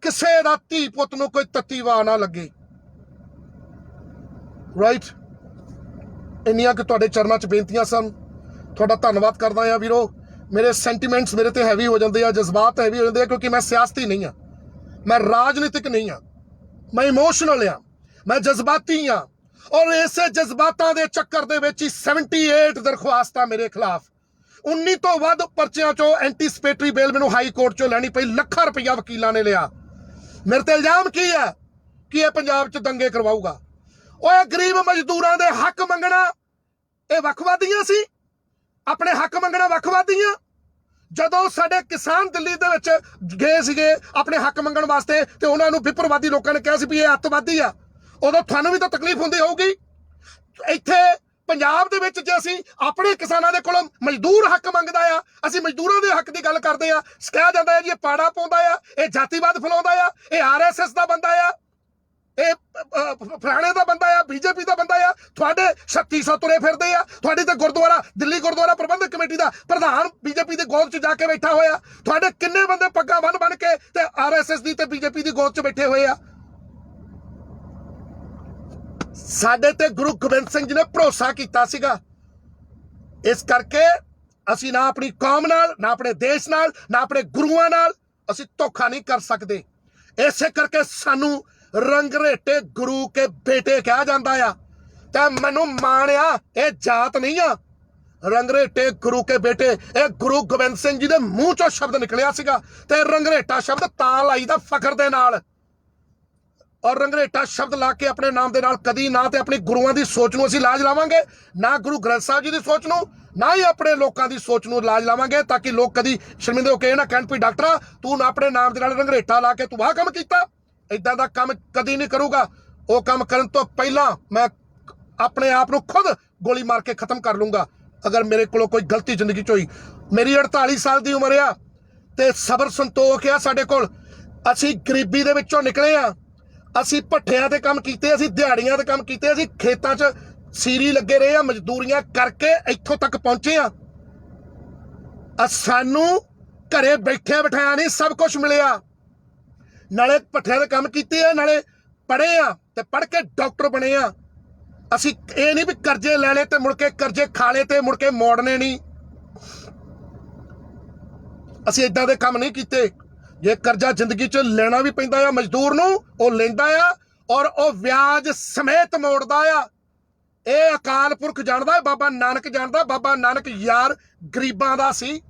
ਕਿਸੇ ਦਾ ਧੀ ਪੁੱਤ ਨੂੰ ਕੋਈ ਤੱਤੀ ਵਾਹ ਨਾ ਲੱਗੇ। ਰਾਈਟ, ਇੰਨੀਆਂ ਕਿ ਤੁਹਾਡੇ ਚਰਨਾਂ 'ਚ ਬੇਨਤੀਆਂ ਸਨ। ਤੁਹਾਡਾ ਧੰਨਵਾਦ ਕਰਦਾ ਆ ਵੀਰੋ। ਮੇਰੇ ਸੈਂਟੀਮੈਂਟਸ ਮੇਰੇ ਤੇ ਹੈਵੀ ਹੋ ਜਾਂਦੇ ਆ, ਜਜ਼ਬਾਤ ਹੈਵੀ ਹੋ ਜਾਂਦੇ ਆ, ਕਿਉਂਕਿ ਮੈਂ ਸਿਆਸਤੀ ਨਹੀਂ ਹਾਂ, ਮੈਂ ਰਾਜਨੀਤਿਕ ਨਹੀਂ ਹਾਂ, ਮੈਂ ਇਮੋਸ਼ਨਲ ਹਾਂ, ਮੈਂ ਜਜ਼ਬਾਤੀ ਹਾਂ। ਔਰ ਇਸੇ ਜਜ਼ਬਾਤਾਂ ਦੇ ਚੱਕਰ ਦੇ ਵਿੱਚ ਹੀ 78 ਦਰਖਾਸਤਾਂ ਮੇਰੇ ਖਿਲਾਫ, 19 ਤੋਂ ਵੱਧ ਪਰਚਿਆਂ ਚੋਂ ਐਂਟੀਸਪੇਟਰੀ ਬੇਲ ਮੈਨੂੰ ਹਾਈ ਕੋਰਟ ਚੋਂ ਲੈਣੀ ਪਈ। ਲੱਖਾਂ ਰੁਪਈਆ ਵਕੀਲਾਂ ਨੇ ਲਿਆ। ਮੇਰੇ ਤੇ ਇਲਜ਼ਾਮ ਕੀ ਹੈ ਕਿ ਇਹ ਪੰਜਾਬ 'ਚ ਦੰਗੇ ਕਰਵਾਊਗਾ। ਓਏ ਗਰੀਬ ਮਜ਼ਦੂਰਾਂ ਦੇ ਹੱਕ ਮੰਗਣਾ ਇਹ ਵੱਖਵਾਦੀਆਂ ਸੀ? ਆਪਣੇ ਹੱਕ ਮੰਗਣਾ ਵੱਖਵਾਦੀਆਂ? ਜਦੋਂ ਸਾਡੇ ਕਿਸਾਨ ਦਿੱਲੀ ਦੇ ਵਿੱਚ ਗਏ ਸੀਗੇ ਆਪਣੇ ਹੱਕ ਮੰਗਣ ਵਾਸਤੇ ਤੇ ਉਹਨਾਂ ਨੂੰ ਵਿਪਰਵਾਦੀ ਲੋਕਾਂ ਨੇ ਕਿਹਾ ਸੀ ਵੀ ਇਹ ਅੱਤਵਾਦੀ ਆ, ਉਦੋਂ ਤੁਹਾਨੂੰ ਵੀ ਤਾਂ ਤਕਲੀਫ ਹੁੰਦੀ ਹੋਊਗੀ। ਇੱਥੇ ਪੰਜਾਬ ਦੇ ਵਿੱਚ ਜੇ ਅਸੀਂ ਆਪਣੇ ਕਿਸਾਨਾਂ ਦੇ ਕੋਲੋਂ ਮਜ਼ਦੂਰ ਹੱਕ ਮੰਗਦਾ ਆ, ਅਸੀਂ ਮਜ਼ਦੂਰਾਂ ਦੇ ਹੱਕ ਦੀ ਗੱਲ ਕਰਦੇ ਆ, ਕਿਹਾ ਜਾਂਦਾ ਹੈ ਜੀ ਇਹ ਪਾੜਾ ਪਾਉਂਦਾ ਆ, ਇਹ ਜਾਤੀਵਾਦ ਫੈਲਾਉਂਦਾ ਆ, ਇਹ RSS ਦਾ ਬੰਦਾ ਆ, ਇਹ ਫਲਾਣੇ ਦਾ ਬੰਦਾ ਆ, BJP ਦਾ ਬੰਦਾ ਆ। ਤੁਹਾਡੇ 3600 ਤੁਰੇ ਫਿਰਦੇ ਆ। ਤੁਹਾਡੀ ਤੇ ਗੁਰਦੁਆਰਾ ਦਿੱਲੀ ਗੁਰਦੁਆਰਾ ਪ੍ਰਬੰਧਕ ਕਮੇਟੀ ਦਾ ਪ੍ਰਧਾਨ BJP ਦੀ ਗੋਦ 'ਚ ਜਾ ਕੇ ਬੈਠਾ ਹੋਇਆ। ਤੁਹਾਡੇ ਕਿੰਨੇ ਬੰਦੇ ਪੱਗਾਂ ਬੰਨ ਕੇ ਤੇ RSS ਦੀ ਤੇ BJP ਦੀ ਗੋਦ 'ਚ ਬੈਠੇ ਹੋਏ ਆ। ਸਾਡੇ ਤੇ ਗੁਰੂ ਗੋਬਿੰਦ ਸਿੰਘ ਜੀ ਨੇ ਭਰੋਸਾ ਕੀਤਾ ਸੀਗਾ। ਇਸ ਕਰਕੇ ਅਸੀਂ ਨਾ ਆਪਣੀ ਕੌਮ ਨਾਲ, ਨਾ ਆਪਣੇ ਦੇਸ਼ ਨਾਲ, ਨਾ ਆਪਣੇ ਗੁਰੂਆਂ ਨਾਲ ਅਸੀਂ ਧੋਖਾ ਨਹੀਂ ਕਰ ਸਕਦੇ। ਇਸੇ ਕਰਕੇ ਸਾਨੂੰ ਰੰਗਰੇਟੇ ਗੁਰੂ ਕੇ ਬੇਟੇ ਕਿਹਾ ਜਾਂਦਾ ਆ। ਤੇ ਮੈਨੂੰ ਮਾਣ ਆ, ਇਹ ਜਾਤ ਨਹੀਂ ਆ। ਰੰਗਰੇਟੇ ਗੁਰੂ ਕੇ ਬੇਟੇ, ਇਹ ਗੁਰੂ ਗੋਬਿੰਦ ਸਿੰਘ ਜੀ ਦੇ ਮੂੰਹ ਚੋਂ ਸ਼ਬਦ ਨਿਕਲਿਆ ਸੀਗਾ। ਤੇ ਰੰਗਰੇਟਾ ਸ਼ਬਦ ਤਾਂ ਲਾਈਦਾ ਫਖਰ ਦੇ ਨਾਲ। ਔਰ ਰੰਗਰੇਟਾ ਸ਼ਬਦ ਲਾ ਕੇ ਆਪਣੇ ਨਾਮ ਦੇ ਨਾਲ ਕਦੀ ਨਾ ਤੇ ਆਪਣੇ ਗੁਰੂਆਂ ਦੀ ਸੋਚ ਨੂੰ ਅਸੀਂ ਲਾਜ ਲਾਵਾਂਗੇ, ਨਾ ਗੁਰੂ ਗ੍ਰੰਥ ਸਾਹਿਬ ਜੀ ਦੀ ਸੋਚ ਨੂੰ, ਨਾ ਹੀ ਆਪਣੇ ਲੋਕਾਂ ਦੀ ਸੋਚ ਨੂੰ ਲਾਜ ਲਾਵਾਂਗੇ, ਤਾਂ ਕਿ ਲੋਕ ਕਦੀ ਸ਼ਰਮਿੰਦੇ ਹੋ ਕੇ ਨਾ ਕਹਿਣ ਵੀ ਡਾਕਟਰਾ ਤੂੰ ਨਾ ਆਪਣੇ ਨਾਮ ਦੇ ਨਾਲ ਰੰਗਰੇਟਾ ਲਾ ਕੇ ਤੂੰ ਆਹ ਕੰਮ ਕੀਤਾ। ਇਦਾਂ ਦਾ ਕੰਮ ਕਦੀ ਨਹੀਂ ਕਰੂਗਾ। ਉਹ ਕੰਮ ਕਰਨ ਤੋਂ ਪਹਿਲਾਂ ਮੈਂ ਆਪਣੇ ਆਪ ਨੂੰ ਖੁਦ ਗੋਲੀ ਮਾਰ ਕੇ ਖਤਮ ਕਰ ਲੂੰਗਾ ਅਗਰ ਮੇਰੇ ਕੋਲੋਂ ਕੋਈ ਗਲਤੀ ਜ਼ਿੰਦਗੀ 'ਚ ਹੋਈ। ਮੇਰੀ 48 ਸਾਲ ਦੀ ਉਮਰ ਆ ਤੇ ਸਬਰ ਸੰਤੋਖ ਆ ਸਾਡੇ ਕੋਲ। ਅਸੀਂ ਗਰੀਬੀ ਦੇ ਵਿੱਚੋਂ ਨਿਕਲੇ ਆ। ਅਸੀਂ ਭੱਠਿਆਂ ਤੇ ਕੰਮ ਕੀਤੇ, ਅਸੀਂ ਦਿਹਾੜੀਆਂ ਤੇ ਕੰਮ ਕੀਤੇ, ਅਸੀਂ ਖੇਤਾਂ 'ਚ ਸੀਰੀ ਲੱਗੇ ਰਹੇ ਆ, ਮਜ਼ਦੂਰੀਆਂ ਕਰਕੇ ਇੱਥੋਂ ਤੱਕ ਪਹੁੰਚੇ ਆ। ਸਾਨੂੰ ਘਰੇ ਬੈਠਿਆ ਬਿਠਾਇਆ ਨਹੀਂ ਸਭ ਕੁਝ ਮਿਲਿਆ। ਨਾਲੇ ਭੱਠਿਆਂ ਦੇ ਕੰਮ ਕੀਤੇ ਆ, ਨਾਲੇ ਪੜ੍ਹੇ ਆ ਤੇ ਪੜ੍ਹ ਕੇ ਡਾਕਟਰ ਬਣੇ ਆ। ਅਸੀਂ ਇਹ ਨਹੀਂ ਵੀ ਕਰਜ਼ੇ ਲੈ ਲਏ ਤੇ ਮੁੜ ਕੇ ਕਰਜ਼ੇ ਖਾ ਲਏ ਤੇ ਮੁੜ ਕੇ ਮੋੜਨੇ ਨਹੀਂ। ਅਸੀਂ ਇਦਾਂ ਦੇ ਕੰਮ ਨਹੀਂ ਕੀਤੇ। ਜੇ ਕਰਜ਼ਾ ਜ਼ਿੰਦਗੀ 'ਚ ਲੈਣਾ ਵੀ ਪੈਂਦਾ ਆ ਮਜ਼ਦੂਰ ਨੂੰ, ਉਹ ਲੈਂਦਾ ਆ ਔਰ ਉਹ ਵਿਆਜ ਸਮੇਤ ਮੋੜਦਾ ਆ। ਇਹ ਅਕਾਲ ਪੁਰਖ ਜਾਣਦਾ, ਬਾਬਾ ਨਾਨਕ ਜਾਣਦਾ। ਬਾਬਾ ਨਾਨਕ ਯਾਰ ਗਰੀਬਾਂ ਦਾ ਸੀ।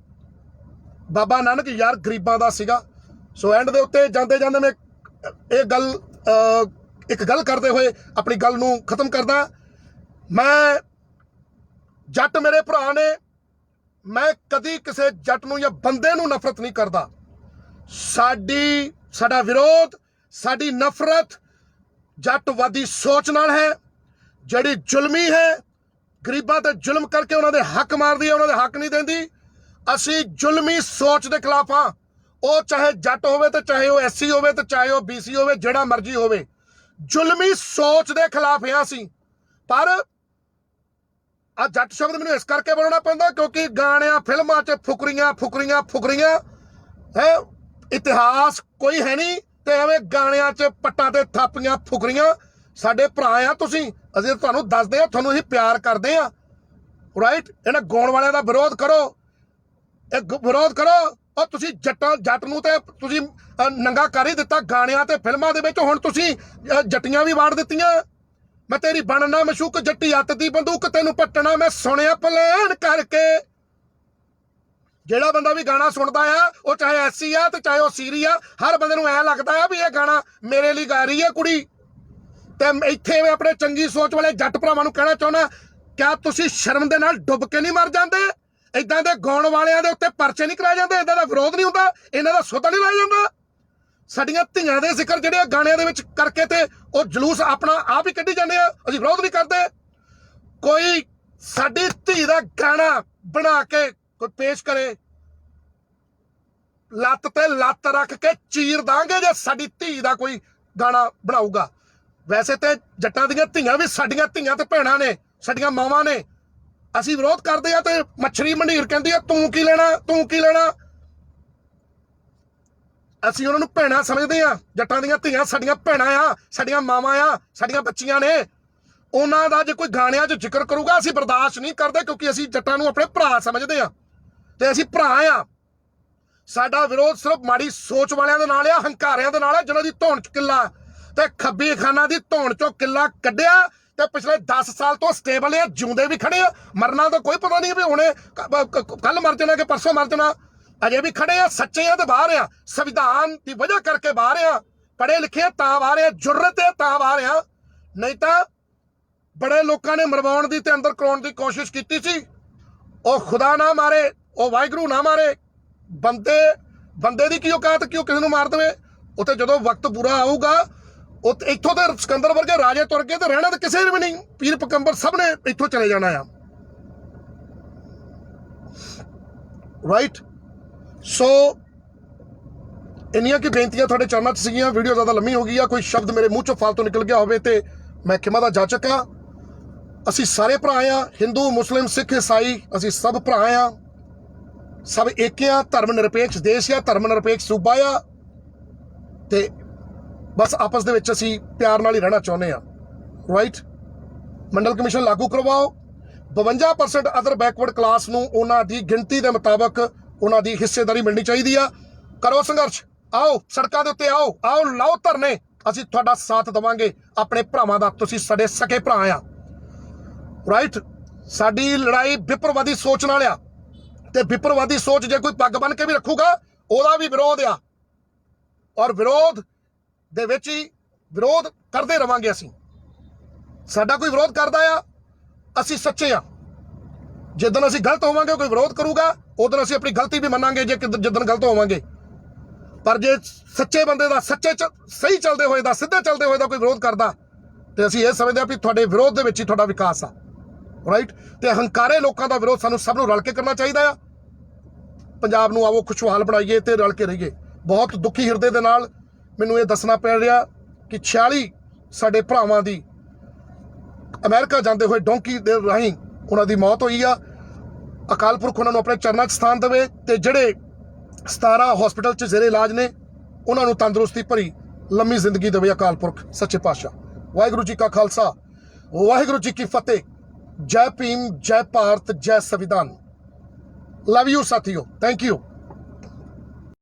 ਬਾਬਾ ਨਾਨਕ ਯਾਰ ਗਰੀਬਾਂ ਦਾ ਸੀਗਾ। ਸੋ ਐਂਡ ਦੇ ਉੱਤੇ ਜਾਂਦੇ ਜਾਂਦੇ ਮੈਂ ਇੱਕ ਗੱਲ ਕਰਦੇ ਹੋਏ ਆਪਣੀ ਗੱਲ ਨੂੰ ਖਤਮ ਕਰਦਾ। ਮੈਂ ਜੱਟ ਮੇਰੇ ਭਰਾ ਨੇ, ਮੈਂ ਕਦੀ ਕਿਸੇ ਜੱਟ ਨੂੰ ਜਾਂ ਬੰਦੇ ਨੂੰ ਨਫ਼ਰਤ ਨਹੀਂ ਕਰਦਾ। ਸਾਡਾ ਵਿਰੋਧ, ਸਾਡੀ ਨਫ਼ਰਤ ਜੱਟਵਾਦੀ ਸੋਚ ਨਾਲ ਹੈ, ਜਿਹੜੀ ਜ਼ੁਲਮੀ ਹੈ, ਗਰੀਬਾਂ ਤੇ ਜ਼ੁਲਮ ਕਰਕੇ ਉਹਨਾਂ ਦੇ ਹੱਕ ਮਾਰਦੀ ਹੈ, ਉਹਨਾਂ ਦੇ ਹੱਕ ਨਹੀਂ ਦਿੰਦੀ। ਅਸੀਂ ਜ਼ੁਲਮੀ ਸੋਚ ਦੇ ਖਿਲਾਫ ਹਾਂ। ਉਹ ਚਾਹੇ ਜੱਟ ਹੋਵੇ ਤੇ ਚਾਹੇ ਉਹ SC ਹੋਵੇ ਤੇ ਚਾਹੇ ਉਹ BC ਹੋਵੇ, ਜਿਹੜਾ ਮਰਜ਼ੀ ਹੋਵੇ, ਜ਼ੁਲਮੀ ਸੋਚ ਦੇ ਖਿਲਾਫ ਹਾਂ ਅਸੀਂ। ਪਰ ਆ ਜੱਟ ਸ਼ਬਦ ਮੈਨੂੰ ਇਸ ਕਰਕੇ ਬੋਲਣਾ ਪੈਂਦਾ ਕਿਉਂਕਿ ਗਾਣਿਆਂ ਫਿਲਮਾਂ 'ਚ ਫੁਕਰੀਆਂ ਹੈ, ਇਤਿਹਾਸ ਕੋਈ ਹੈ ਨਹੀਂ ਤੇ ਐਵੇਂ ਗਾਣਿਆਂ 'ਚ ਪੱਟਾਂ ਤੇ ਥਾਪੀਆਂ ਫੁਕਰੀਆਂ। ਸਾਡੇ ਭਰਾ ਆ ਤੁਸੀਂ, ਅਸੀਂ ਤੁਹਾਨੂੰ ਦੱਸਦੇ ਆ, ਤੁਹਾਨੂੰ ਅਸੀਂ ਪਿਆਰ ਕਰਦੇ ਆ। ਰਾਈਟ, ਇਹਨਾਂ ਗਾਉਣ ਵਾਲਿਆਂ ਦਾ ਵਿਰੋਧ ਕਰੋ, ਇਹ ਵਿਰੋਧ ਕਰੋ। ਔਰ ਤੁਸੀਂ ਜੱਟ ਨੂੰ ਤੇ ਤੁਸੀਂ ਨੰਗਾ ਕਰ ਹੀ ਦਿੱਤਾ ਗਾਣਿਆਂ ਤੇ ਫਿਲਮਾਂ ਦੇ ਵਿੱਚ। ਹੁਣ ਤੁਸੀਂ ਜੱਟੀਆਂ ਵੀ ਵਾੜ ਦਿੱਤੀਆਂ। ਮੈਂ ਤੇਰੀ ਬਣਨਾ ਮਸ਼ੂਕ ਜੱਟੀ ਹੱਥ ਦੀ ਬੰਦੂਕ, ਤੈਨੂੰ ਪੱਟਣਾ ਮੈਂ ਸੁਣਿਆ ਪਲਾਨ ਕਰਕੇ। ਜਿਹੜਾ ਬੰਦਾ ਵੀ ਗਾਣਾ ਸੁਣਦਾ ਆ, ਉਹ ਚਾਹੇ SC ਆ ਤੇ ਚਾਹੇ ਉਹ ਸੀਰੀ ਆ, ਹਰ ਬੰਦੇ ਨੂੰ ਐਂ ਲੱਗਦਾ ਆ ਵੀ ਇਹ ਗਾਣਾ ਮੇਰੇ ਲਈ ਗਾ ਰਹੀ ਹੈ ਕੁੜੀ। ਤੇ ਇੱਥੇ ਮੈਂ ਆਪਣੇ ਚੰਗੀ ਸੋਚ ਵਾਲੇ ਜੱਟ ਭਰਾਵਾਂ ਨੂੰ ਕਹਿਣਾ ਚਾਹੁੰਦਾ, ਕਿਆ ਤੁਸੀਂ ਸ਼ਰਮ ਦੇ ਨਾਲ ਡੁੱਬ ਕੇ ਨਹੀਂ ਮਰ ਜਾਂਦੇ? ਇਦਾਂ ਦੇ ਗਾਉਣ ਵਾਲਿਆਂ ਦੇ ਉੱਤੇ ਪਰਚੇ ਨਹੀਂ ਕਰਾਏ ਜਾਂਦੇ? ਇਦਾਂ ਦਾ ਵਿਰੋਧ ਨਹੀਂ ਹੁੰਦਾ? ਇਹਨਾਂ ਦਾ ਸੁੱਤਾ ਨਹੀਂ ਲਾਇਆ ਜਾਂਦਾ? ਸਾਡੀਆਂ ਧੀਆਂ ਦੇ ਜ਼ਿਕਰ ਜਿਹੜੇ ਗਾਣਿਆਂ ਦੇ ਵਿੱਚ ਕਰਕੇ ਤੇ ਉਹ ਜਲੂਸ ਆਪਣਾ ਆਪ ਹੀ ਕੱਢੀ ਜਾਂਦੇ ਆ, ਅਸੀਂ ਵਿਰੋਧ ਨਹੀਂ ਕਰਦੇ। ਕੋਈ ਸਾਡੀ ਧੀ ਦਾ ਗਾਣਾ ਬਣਾ ਕੇ ਕੋਈ ਪੇਸ਼ ਕਰੇ, ਲੱਤ ਤੇ ਲੱਤ ਰੱਖ ਕੇ ਚੀਰ ਦਾਂਗੇ ਜੇ ਸਾਡੀ ਧੀ ਦਾ ਕੋਈ ਗਾਣਾ ਬਣਾਊਗਾ। ਵੈਸੇ ਤੇ ਜੱਟਾਂ ਦੀਆਂ ਧੀਆਂ ਵੀ ਸਾਡੀਆਂ ਧੀਆਂ ਤੇ ਭੈਣਾਂ ਨੇ, ਸਾਡੀਆਂ ਮਾਵਾਂ ਨੇ। ਅਸੀਂ ਵਿਰੋਧ ਕਰਦੇ ਆ ਤੇ ਮੱਛਰੀ ਮੰਡੀਰ ਕਹਿੰਦੀ ਆ ਤੂੰ ਕੀ ਲੈਣਾ, ਤੂੰ ਕੀ ਲੈਣਾ। ਅਸੀਂ ਉਹਨਾਂ ਨੂੰ ਭੈਣਾਂ ਸਮਝਦੇ ਆ, ਜੱਟਾਂ ਦੀਆਂ ਧੀਆਂ ਸਾਡੀਆਂ ਭੈਣਾਂ ਆ, ਸਾਡੀਆਂ ਮਾਵਾਂ ਆ, ਸਾਡੀਆਂ ਬੱਚੀਆਂ ਨੇ। ਉਹਨਾਂ ਦਾ ਜੇ ਕੋਈ ਗਾਣਿਆਂ 'ਚ ਜ਼ਿਕਰ ਕਰੂਗਾ ਅਸੀਂ ਬਰਦਾਸ਼ਤ ਨਹੀਂ ਕਰਦੇ, ਕਿਉਂਕਿ ਅਸੀਂ ਜੱਟਾਂ ਨੂੰ ਆਪਣੇ ਭਰਾ ਸਮਝਦੇ ਆ ਤੇ ਅਸੀਂ ਭਰਾ ਆ। ਸਾਡਾ ਵਿਰੋਧ ਸਿਰਫ ਮਾੜੀ ਸੋਚ ਵਾਲਿਆਂ ਦੇ ਨਾਲ ਆ, ਹੰਕਾਰਿਆਂ ਦੇ ਨਾਲ ਆ, ਜਿਹਨਾਂ ਦੀ ਧੌਣ 'ਚ ਕਿੱਲਾ ਤੇ ਖੱਬੀ ਖਾਨਾ ਦੀ ਧੌਣ 'ਚੋਂ ਕਿੱਲਾ ਕੱਢਿਆ ਤੇ ਪਿਛਲੇ 10 ਸਾਲ ਤੋਂ ਸਟੇਬਲ ਆ, ਜਿਉਂਦੇ ਵੀ ਖੜੇ ਆ। ਮਰਨਾ ਤਾਂ ਕੋਈ ਪਤਾ ਨਹੀਂ ਵੀ ਹੁਣੇ ਕੱਲ ਮਰ ਜਾਣਾ ਕਿ ਪਰਸੋਂ ਮਰ ਜਾਣਾ, ਅਜੇ ਵੀ ਖੜੇ ਆ, ਸੱਚੇ ਆ ਤੇ ਬਾਹਰ ਆ। ਸੰਵਿਧਾਨ ਦੀ ਵਜ੍ਹਾ ਕਰਕੇ ਬਾਹਰ ਆ, ਪੜ੍ਹੇ ਲਿਖੇ ਤਾਂ ਬਾਹਰ ਆ, ਜੁਰਤ ਹੈ ਤਾਂ ਬਾਹਰ ਆ। ਨਹੀਂ ਤਾਂ ਬੜੇ ਲੋਕਾਂ ਨੇ ਮਰਵਾਉਣ ਦੀ ਤੇ ਅੰਦਰ ਕਰਾਉਣ ਦੀ ਕੋਸ਼ਿਸ਼ ਕੀਤੀ ਸੀ। ਉਹ ਖੁਦਾ ਨਾ ਮਾਰੇ, ਉਹ ਵਾਹਿਗੁਰੂ ਨਾ ਮਾਰੇ। ਬੰਦੇ ਦੀ ਕੀ ਔਕਾਤ ਕਿ ਉਹ ਕਿਸੇ ਨੂੰ ਮਾਰ ਦੇਵੇ। ਉੱਥੇ ਜਦੋਂ ਵਕਤ ਬੁਰਾ ਆਊਗਾ, ਇੱਥੋਂ ਤੇ ਸਿਕੰਦਰ ਵਰਗੇ ਰਾਜੇ ਤੁਰ ਗਏ ਤੇ ਰਹਿਣਾ ਤਾਂ ਕਿਸੇ ਨੇ ਵੀ ਨਹੀਂ। ਪੀਰ ਪਕੰਬਰ ਸਭ ਨੇ ਇੱਥੋਂ ਚਲੇ ਜਾਣਾ ਆ। ਰਾਈਟ। ਸੋ ਇੰਨੀਆਂ ਕਿ ਬੇਨਤੀਆਂ ਤੁਹਾਡੇ ਚਰਨਾਂ 'ਚ ਸੀਗੀਆਂ। ਵੀਡੀਓ ਜ਼ਿਆਦਾ ਲੰਮੀ ਹੋ ਗਈ ਆ, ਕੋਈ ਸ਼ਬਦ ਮੇਰੇ ਮੂੰਹ 'ਚੋਂ ਫਾਲਤੂ ਨਿਕਲ ਗਿਆ ਹੋਵੇ ਤੇ ਮੈਂ ਖਿਮਾ ਦਾ ਜਾਚਕ ਆ। ਅਸੀਂ ਸਾਰੇ ਭਰਾ ਆ, ਹਿੰਦੂ ਮੁਸਲਿਮ ਸਿੱਖ ਈਸਾਈ, ਅਸੀਂ ਸਭ ਭਰਾ ਆ, ਸਭ ਇੱਕ ਆ। ਧਰਮ ਨਿਰਪੇਖ ਦੇਸ਼ ਆ, ਧਰਮ ਨਿਰਪੇਖ ਸੂਬਾ ਆ ਤੇ ਬਸ ਆਪਸ ਦੇ ਵਿੱਚ ਅਸੀਂ ਪਿਆਰ ਨਾਲ ਹੀ ਰਹਿਣਾ ਚਾਹੁੰਦੇ ਆ। ਰਾਈਟ। ਮੰਡਲ ਕਮਿਸ਼ਨ ਲਾਗੂ ਕਰਵਾਓ। 52% ਅਦਰ ਬੈਕਵਰਡ ਕਲਾਸ ਨੂੰ ਉਹਨਾਂ ਦੀ ਗਿਣਤੀ ਦੇ ਮੁਤਾਬਕ ਉਹਨਾਂ ਦੀ ਹਿੱਸੇਦਾਰੀ ਮਿਲਣੀ ਚਾਹੀਦੀ ਆ। ਕਰੋ ਸੰਘਰਸ਼, ਆਓ ਸੜਕਾਂ ਦੇ ਉੱਤੇ ਆਓ, ਆਓ ਲਾਓ ਧਰਨੇ, ਅਸੀਂ ਤੁਹਾਡਾ ਸਾਥ ਦੇਵਾਂਗੇ ਆਪਣੇ ਭਰਾਵਾਂ ਦਾ। ਤੁਸੀਂ ਸਾਡੇ ਸਕੇ ਭਰਾ ਆ। ਰਾਈਟ। ਸਾਡੀ ਲੜਾਈ ਵਿਪਰਵਾਦੀ ਸੋਚ ਨਾਲ ਆ ਤੇ ਵਿਪਰਵਾਦੀ ਸੋਚ ਜੇ ਕੋਈ ਪੱਗ ਬੰਨ ਕੇ ਵੀ ਰੱਖੂਗਾ ਉਹਦਾ ਵੀ ਵਿਰੋਧ ਆ, ਔਰ ਵਿਰੋਧ ਦੇ ਵਿੱਚ ਹੀ ਵਿਰੋਧ ਕਰਦੇ ਰਵਾਂਗੇ। ਅਸੀਂ ਸਾਡਾ ਕੋਈ ਵਿਰੋਧ ਕਰਦਾ ਆ, ਅਸੀਂ ਸੱਚੇ ਆ। ਜਿੱਦਣ ਅਸੀਂ ਗਲਤ ਹੋਵਾਂਗੇ ਕੋਈ ਵਿਰੋਧ ਕਰੂਗਾ, ਉਦੋਂ ਅਸੀਂ ਆਪਣੀ ਗਲਤੀ ਵੀ ਮੰਨਾਂਗੇ ਜੇ ਜਿੱਦਣ ਗਲਤ ਹੋਵਾਂਗੇ। ਪਰ ਜੇ ਸੱਚੇ ਬੰਦੇ ਦਾ, ਸਹੀ ਚੱਲਦੇ ਹੋਏ ਦਾ, ਸਿੱਧੇ ਚੱਲਦੇ ਹੋਏ ਦਾ ਕੋਈ ਵਿਰੋਧ ਕਰਦਾ ਤੇ ਅਸੀਂ ਇਹ ਸਮਝਦੇ ਆ ਵੀ ਤੁਹਾਡੇ ਵਿਰੋਧ ਦੇ ਵਿੱਚ ਹੀ ਤੁਹਾਡਾ ਵਿਕਾਸ ਆ। ਰਾਈਟ। ਤੇ ਹੰਕਾਰੇ ਲੋਕਾਂ ਦਾ ਵਿਰੋਧ ਸਾਨੂੰ ਸਭ ਨੂੰ ਰਲ ਕੇ ਕਰਨਾ ਚਾਹੀਦਾ ਆ। ਪੰਜਾਬ ਨੂੰ ਆਵੋ ਖੁਸ਼ਹਾਲ ਬਣਾਈਏ ਤੇ ਰਲ ਕੇ ਰਹੀਏ। ਬਹੁਤ ਦੁਖੀ ਹਿਰਦੇ ਦੇ ਨਾਲ ਮੈਨੂੰ ਇਹ ਦੱਸਣਾ ਪੈ ਰਿਹਾ ਕਿ 46 ਸਾਡੇ ਭਰਾਵਾਂ ਦੀ ਅਮਰੀਕਾ ਜਾਂਦੇ ਹੋਏ ਡੋਂਕੀ ਦੇ ਰਾਹੀਂ ਉਹਨਾਂ ਦੀ ਮੌਤ ਹੋਈ ਆ। ਅਕਾਲ ਪੁਰਖ ਉਹਨਾਂ ਨੂੰ ਆਪਣੇ ਚਰਨਾਂ 'ਚ ਸਥਾਨ ਦੇਵੇ ਤੇ ਜਿਹੜੇ 17 ਹਸਪੀਟਲ 'ਚ ਜ਼ੇਰੇ ਇਲਾਜ ਨੇ ਉਹਨਾਂ ਨੂੰ ਤੰਦਰੁਸਤੀ ਭਰੀ ਲੰਮੀ ਜ਼ਿੰਦਗੀ ਦੇਵੇ ਅਕਾਲ ਪੁਰਖ ਸੱਚੇ ਪਾਤਸ਼ਾਹ। ਵਾਹਿਗੁਰੂ ਜੀ ਕਾ ਖਾਲਸਾ, ਵਾਹਿਗੁਰੂ ਜੀ ਕੀ ਫਤਿਹ। जय भीम, जय भारत, जय संविधान। लव यू साथियों, थैंक यू।